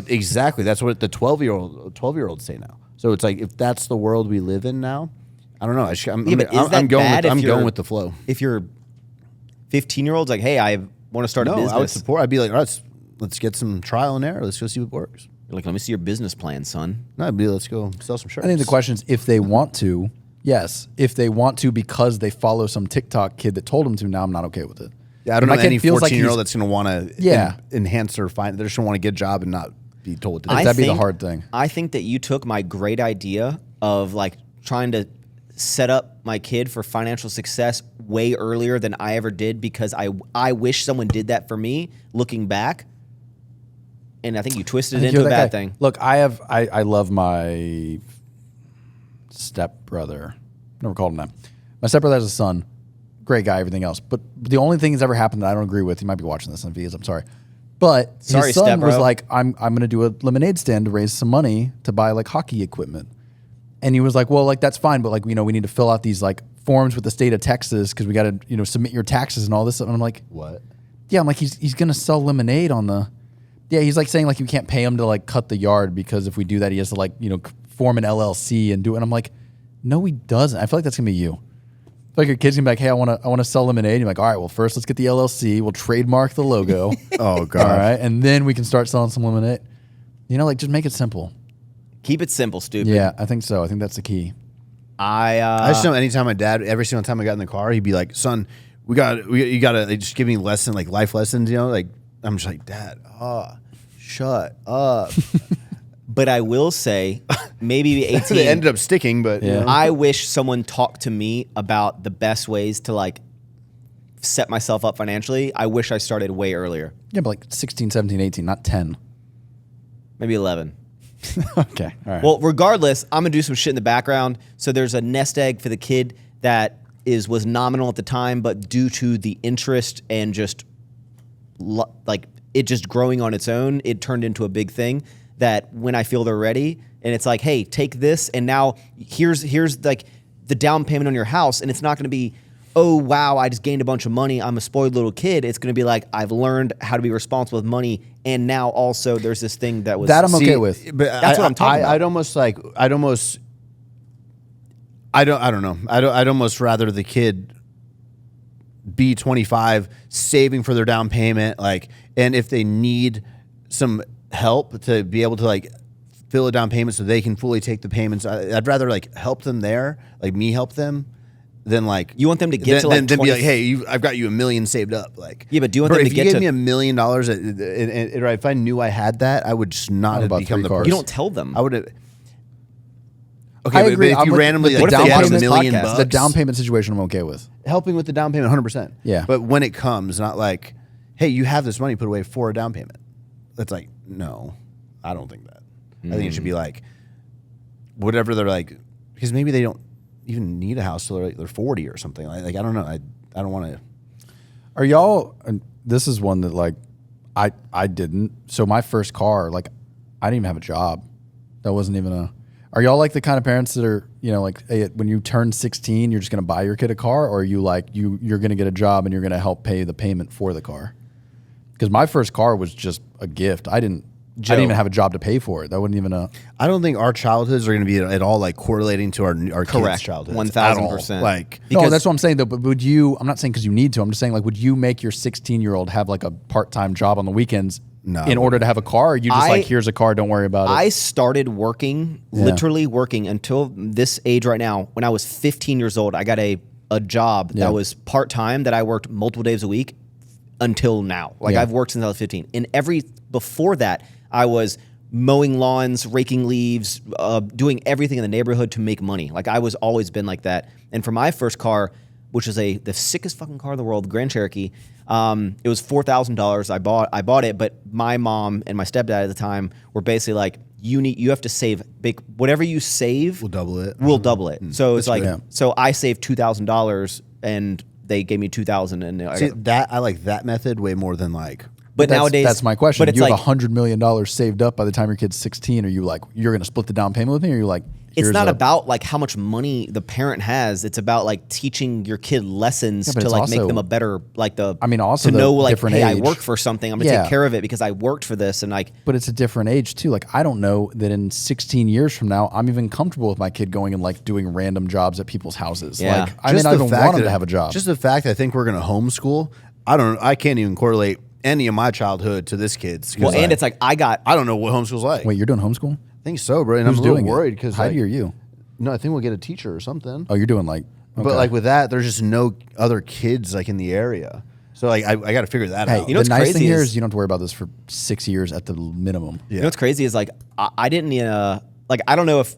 exactly. That's what the 12-year-olds say now. So it's like if that's the world we live in now, I don't know. I'm going with the flow. If your 15-year-old's like, hey, I want to start a No, business. I would support. I'd be like, all right, let's get some trial and error. Let's go see what works. You're like, let me see your business plan, son. No, I'd be let's go sell some shirts. I think the question is if they want to. Yes, if they want to because they follow some TikTok kid that told them to. Now I'm not okay with it. Yeah, I don't My know kid any feels like 14-year-old he's- that's going to want to Yeah. enhance their fine. They're just going to want to get a job and not be told what to do. That'd be the hard thing. I think that you took my great idea of like trying to set up my kid for financial success way earlier than I ever did, because I wish someone did that for me looking back. and I think you twisted it into a bad thing. Look, I love my stepbrother. Never called him that. My stepbrother has a son. Great guy, everything else. But the only thing that's ever happened that I don't agree with, he might be watching this on videos, I'm sorry. But his son was like, I'm going to do a lemonade stand to raise some money to buy like hockey equipment. And he was like, well, like that's fine, but like, we need to fill out these like forms with the state of Texas because we got to, submit your taxes and all this. And I'm like, what? Yeah, I'm like, he's going to sell lemonade on the... Yeah, he's like saying like you can't pay him to like cut the yard because if we do that, he has to like, form an LLC and do it. And I'm like, no, he doesn't. I feel like that's going to be you. I feel like your kid's going to be like, hey, I want to sell lemonade. And you're like, all right, well, first let's get the LLC. We'll trademark the logo. Oh, God. All right, and then we can start selling some lemonade. Like just make it simple. Keep it simple, stupid. Yeah, I think so. I think that's the key. I just know anytime my dad, every single time I got in the car, he'd be like, son, you gotta they just give me life lessons, like I'm just like, Dad, shut up. But I will say, maybe 18. They ended up sticking, but yeah. I wish someone talked to me about the best ways to like set myself up financially. I wish I started way earlier. Yeah, but like 16, 17, 18, not 10. Maybe 11. Okay, all right. Well, regardless, I'm gonna do some shit in the background. So there's a nest egg for the kid that was nominal at the time, but due to the interest and just like it just growing on its own, it turned into a big thing that when I feel they're ready, and it's like, hey, take this, and now here's like the down payment on your house, and it's not gonna be, oh wow, I just gained a bunch of money, I'm a spoiled little kid. It's gonna be like, I've learned how to be responsible with money, and now also there's this thing that was that I'm okay with. But that's what I'm talking about. I'd almost rather the kid be 25, saving for their down payment, and if they need some help to be able to like fill a down payment so they can fully take the payments, I'd rather like help them there, like me help them, than like you want them to get to like 20. Be like, hey, I've got you $1 million saved up, like yeah, but do you want them to get if you to gave me $1 million, if I knew I had that, I would just not have become the person. You don't tell them. I would have. Okay, I agree. But if you randomly the like down $1 payment million podcast, bucks, the down payment situation, I'm okay with. helping with the down payment, 100%. Yeah. But when it comes, not like, hey, you have this money put away for a down payment. That's like, no, I don't think that. I think it should be like, whatever they're like, because maybe they don't even need a house till they're 40 or something. Like I don't know. I don't want to. Are y'all? This is one that like, I didn't. So my first car, like, I didn't even have a job. That wasn't even a. Are y'all like the kind of parents that are, like, hey, when you turn 16, you're just going to buy your kid a car, or are you like, you're going to get a job and you're going to help pay the payment for the car? Because my first car was just a gift. I didn't even have a job to pay for it. That wasn't even a. I don't think our childhoods are going to be at all like correlating to our kids' childhoods. 1,000%. Like, No, that's what I'm saying though. But would you? I'm not saying because you need to. I'm just saying like, would you make your 16-year-old have like a part-time job on the weekends? No, in order to have a car, or you just like, here's a car, don't worry about it. I started working, literally working until this age right now. When I was 15 years old, I got a job that was part-time that I worked multiple days a week until now. Like I've worked since I was 15. And before that, I was mowing lawns, raking leaves, doing everything in the neighborhood to make money. Like I was always been like that. And for my first car, which is the sickest fucking car in the world, the Grand Cherokee. It was $4,000. I bought it, but my mom and my stepdad at the time were basically like, you have to save big, whatever you save, we'll double it. We'll double it. So it's like, so I saved $2,000 and they gave me $2,000. And see, that I like that method way more than like. But nowadays, that's my question. But it's you like have $100 million saved up by the time your kid's 16. Are you like, you're going to split the down payment with me? Or are you like, it's not about like how much money the parent has. It's about like teaching your kid lessons to like make them a better also to know like, different hey, age. I work for something. I'm gonna take care of it because I worked for this and like. But it's a different age too. Like I don't know that in 16 years from now I'm even comfortable with my kid going and like doing random jobs at people's houses. Yeah. Like I may not even want him to have a job. Just the fact I think we're gonna homeschool. I can't even correlate any of my childhood to this kid's. Well, and it's like I don't know what homeschool's like. Wait, you're doing homeschool? I think so, bro. And Who's I'm a little doing worried because Heidi or you? No, I think we'll get a teacher or something. Oh, you're doing like, okay. But like with that, there's just no other kids like in the area. So like I got to figure that out. You know what's the nice crazy thing here is is you don't have to worry about this for 6 years at the minimum. Yeah. You know what's crazy is like I didn't like I don't know if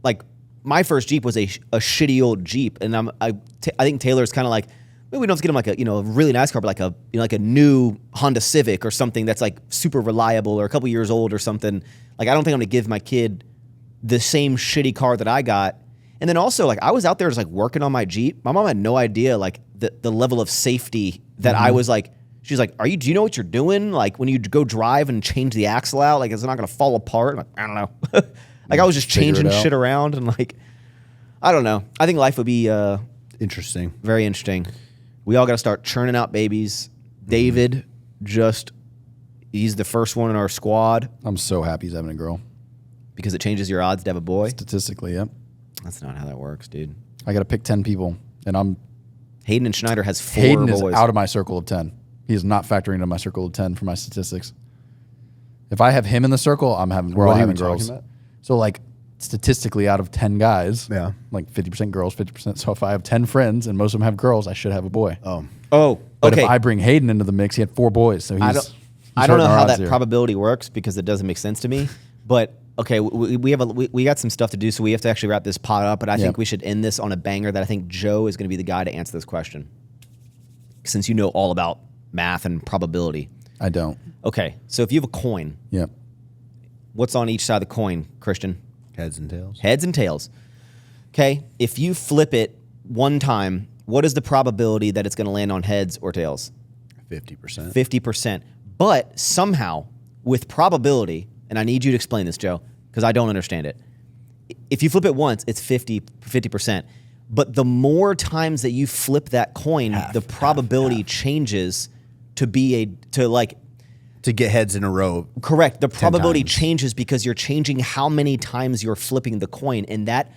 like my first Jeep was a shitty old Jeep, and I think Taylor's kind of like maybe we don't have to get him like a really nice car, but like like a new Honda Civic or something that's like super reliable or a couple years old or something. Like I don't think I'm gonna give my kid the same shitty car that I got. And then also like I was out there just like working on my Jeep. My mom had no idea like the level of safety that I was like. She's like, do you know what you're doing? Like when you go drive and change the axle out, like it's not gonna fall apart. I'm like, I don't know. Like I was just changing shit around and like, I don't know. I think life would be interesting. Very interesting. We all got to start churning out babies. David, he's the first one in our squad. I'm so happy he's having a girl. Because it changes your odds to have a boy? Statistically, yep. That's not how that works, dude. I got to pick 10 people, and Hayden and Schneider has 4 Hayden boys. is out of my circle of 10. He is not factoring into my circle of 10 for my statistics. If I have him in the circle, we're all having girls. So like statistically out of 10 guys, like 50% girls, 50%. So if I have 10 friends and most of them have girls, I should have a boy. But if I bring Hayden into the mix, he had 4 boys. So I don't know how that probability works because it doesn't make sense to me. But okay, we got some stuff to do, so we have to actually wrap this pod up. But I think we should end this on a banger that I think Joe is going to be the guy to answer this question, since you know all about math and probability. I don't. Okay, so if you have a coin, what's on each side of the coin, Christian? Heads and tails. Heads and tails. Okay, if you flip it one time, what is the probability that it's going to land on heads or tails? 50%. 50%. But somehow, with probability, and I need you to explain this, Joe, because I don't understand it. If you flip it once, it's 50%. But the more times that you flip that coin, the probability changes to get heads in a row. Correct. The probability changes because you're changing how many times you're flipping the coin, and that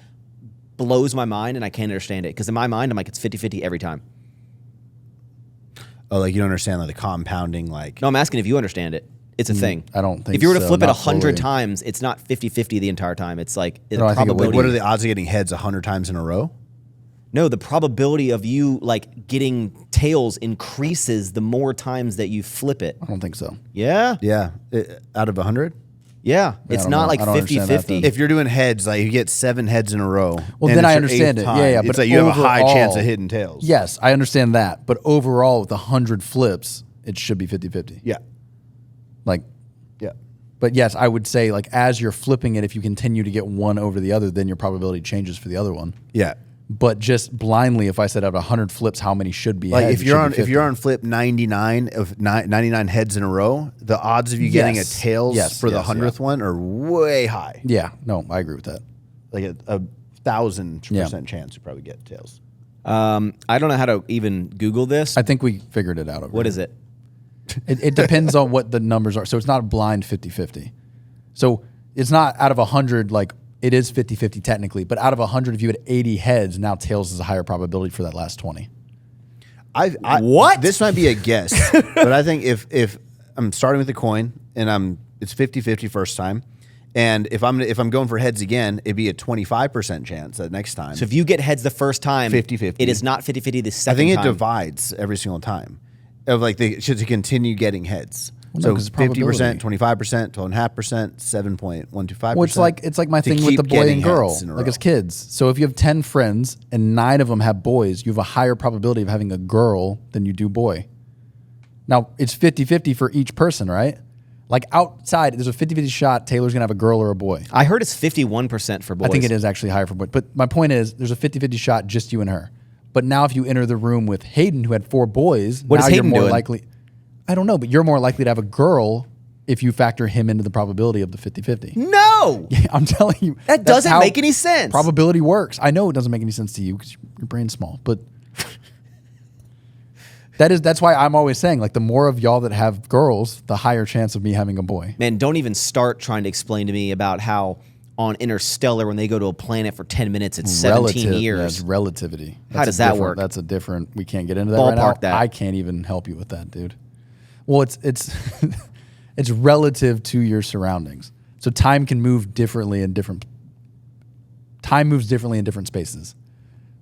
blows my mind, and I can't understand it. Because in my mind, I'm like, it's 50-50 every time. Oh, like you don't understand like the compounding, like... No, I'm asking if you understand it. It's a thing. I don't think so. If you were to flip it not 100 fully. times, it's not 50-50 the entire time. It's like the No, I think it would probability. be. What are the odds of getting heads 100 times in a row? No, the probability of you like getting tails increases the more times that you flip it. I don't think so. Yeah? Yeah. Out of 100? Yeah. It's don't not know. like I don't understand that 50-50. If you're doing heads, like you get 7 heads in a row. Well, and then it's I your understand 8th it. time, Yeah, it's but like you have a high chance overall- of hitting tails. Yes, I understand that. But overall, with 100 flips, it should be 50-50. Yeah. Like, Yeah. but yes, I would say like as you're flipping it, if you continue to get one over the other, then your probability changes for the other one. Yeah. But just blindly, if I said out of 100 flips, how many should be Like heads, if you're it should on be 50. flip 99 heads in a row, the odds of you getting a Yes. tails Yes, for the yes, 100th one are way high. Yeah, no, I agree with that. Like a 1,000% chance you probably get tails. I don't know how to even Google this. I think we figured it out. What is it? It depends on what the numbers are. So it's not a blind 50-50. So it's not out of 100, like it is 50-50 technically, but out of 100, if you had 80 heads, now tails is a higher probability for that last 20. What? This might be a guess, but I think if I'm starting with the coin and it's 50-50 first time, and if I'm going for heads again, it'd be a 25% chance that next time. So if you get heads the first time, 50-50. it is not 50-50 the I second think it time. divides every single time. Of like they should continue getting heads. Well, no, So 'cause it's 50%, probability. 12.5%, 12.5%, 7.125%. Well, it's like my to thing with keep the boy getting and girl, heads in a like row. as kids. So if you have 10 friends and 9 of them have boys, you have a higher probability of having a girl than you do boy. Now, it's 50-50 for each person, right? Like outside, there's a 50-50 shot Taylor's going to have a girl or a boy. I heard it's 51% for boys. I think it is actually higher for boys. But my point is, there's a 50-50 shot just you and her. But now if you enter the room with Hayden, who had 4 boys, What now is Hayden you're more doing? likely. I don't know, but you're more likely to have a girl if you factor him into the probability of the 50-50. No! I'm telling you. That that's doesn't how make any sense. Probability works. I know it doesn't make any sense to you because your brain's small, but that's why I'm always saying, like, the more of y'all that have girls, the higher chance of me having a boy. Man, don't even start trying to explain to me about how on Interstellar, when they go to a planet for 10 minutes, it's 17 years. Yeah, it's relativity. How does that work? That's a different. We can't get into that right now. Ballpark that. I can't even help you with that, dude. Well, it's it's relative to your surroundings. So time can move differently in different. Time moves differently in different spaces.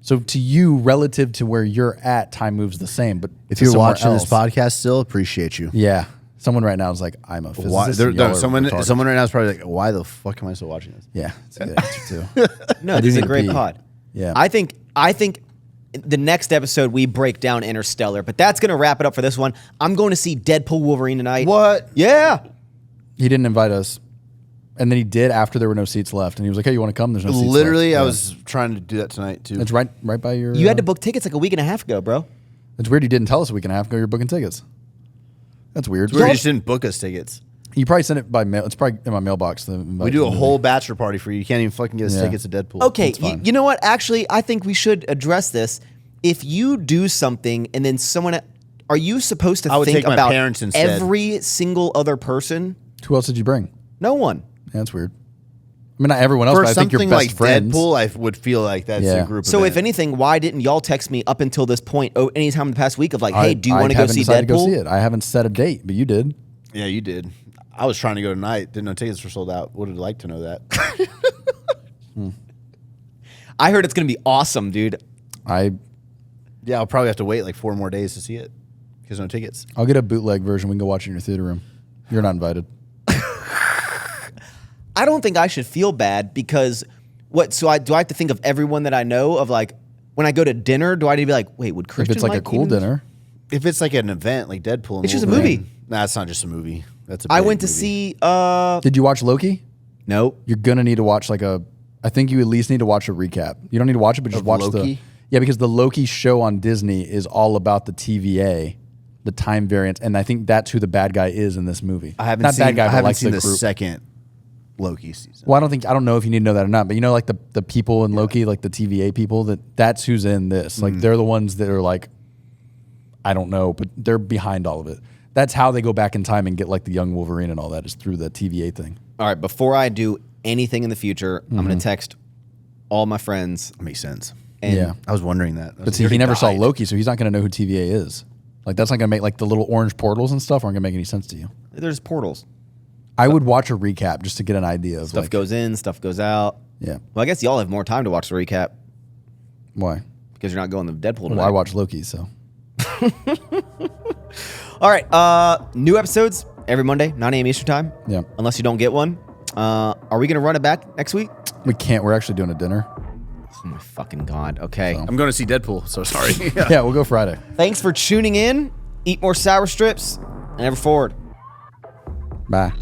So to you, relative to where you're at, time moves the same. But If to you're somewhere watching this else- podcast still, appreciate you. yeah, someone right now is like, I'm a Why, physicist. and y'all are someone retarded. right now is probably like, why the fuck am I still watching this? Yeah, it's a good answer too. No, I this do is a need to great pee. pod. Yeah. I think the next episode we break down Interstellar. But that's gonna wrap it up for this one. I'm going to see Deadpool Wolverine tonight. What? Yeah. He didn't invite us. And then he did after there were no seats left. And he was like, hey, you want to come? There's no seats Literally, left. I Yeah. was trying to do that tonight too. It's right by your... You had to book tickets like a week and a half ago, bro. It's weird you didn't tell us a week and a half ago you're booking tickets. That's weird. It's weird you just didn't book us tickets. You probably sent it by mail. It's probably in my mailbox. We do a whole bachelor party for you. You can't even fucking get us tickets to Deadpool. Okay, That's fine. you know what? Actually, I think we should address this. If you do something and then someone, are you supposed to I would think take my about parents instead. every single other person? Who else did you bring? No one. Yeah, that's weird. I mean, not everyone else, For but I think your something best like friends. Deadpool, I would feel like that's Yeah. a group. So if event. anything, why didn't y'all text me up until this point? Oh, anytime in the past week of like, hey, do you I want to go haven't see decided to Deadpool? go see it. I haven't set a date, but you did. Yeah, you did. I was trying to go tonight. Didn't know tickets were sold out. Would have liked to know that. I heard it's gonna be awesome, dude. Yeah, I'll probably have to wait like 4 more days to see it because no tickets. I'll get a bootleg version. We can go watch it in your theater room. You're not invited. I don't think I should feel bad because what? So do I have to think of everyone that I know of like when I go to dinner? Do I need to be like, wait, would Christian? If it's like a Mike cool even- dinner. If it's like an event like Deadpool, and It's just a Wolverine- movie. Nah, it's not just a movie. That's a I big went to movie. see. Did you watch Loki? Nope. You're gonna need to watch I think you at least need to watch a recap. You don't need to watch it, but just Of watch Loki? Yeah, because the Loki show on Disney is all about the TVA, the time variance, and I think that's who the bad guy is in this movie. I haven't not seen. bad guy, I but haven't like seen the the group. second Loki season. Well, I don't know if you need to know that or not, but you know, like the people in Loki, like the TVA people, that's who's in this. Like they're the ones that are like, I don't know, but they're behind all of it. That's how they go back in time and get like the young Wolverine and all that is through the TVA thing. All right. Before I do anything in the future, I'm gonna text all my friends. That makes sense. And Yeah. I was wondering that. But see, he never saw Loki, so he's not going to know who TVA is. Like that's not going to make like the little orange portals and stuff aren't going to make any sense to you. There's portals. I would watch a recap just to get an idea of Stuff like, goes in, stuff goes out. yeah. Well, I guess y'all have more time to watch the recap Why? because you're not going to Deadpool tonight. Well, I watch Loki, so All right. New episodes every Monday, 9 a.m. Eastern time. yeah. Unless you don't get one. Are we gonna run it back next week? We can't. We're actually doing a dinner. Oh my fucking god. Okay. I'm going to see Deadpool. So sorry. Yeah, we'll go Friday. Thanks for tuning in. Eat more sour strips and ever forward. Bye.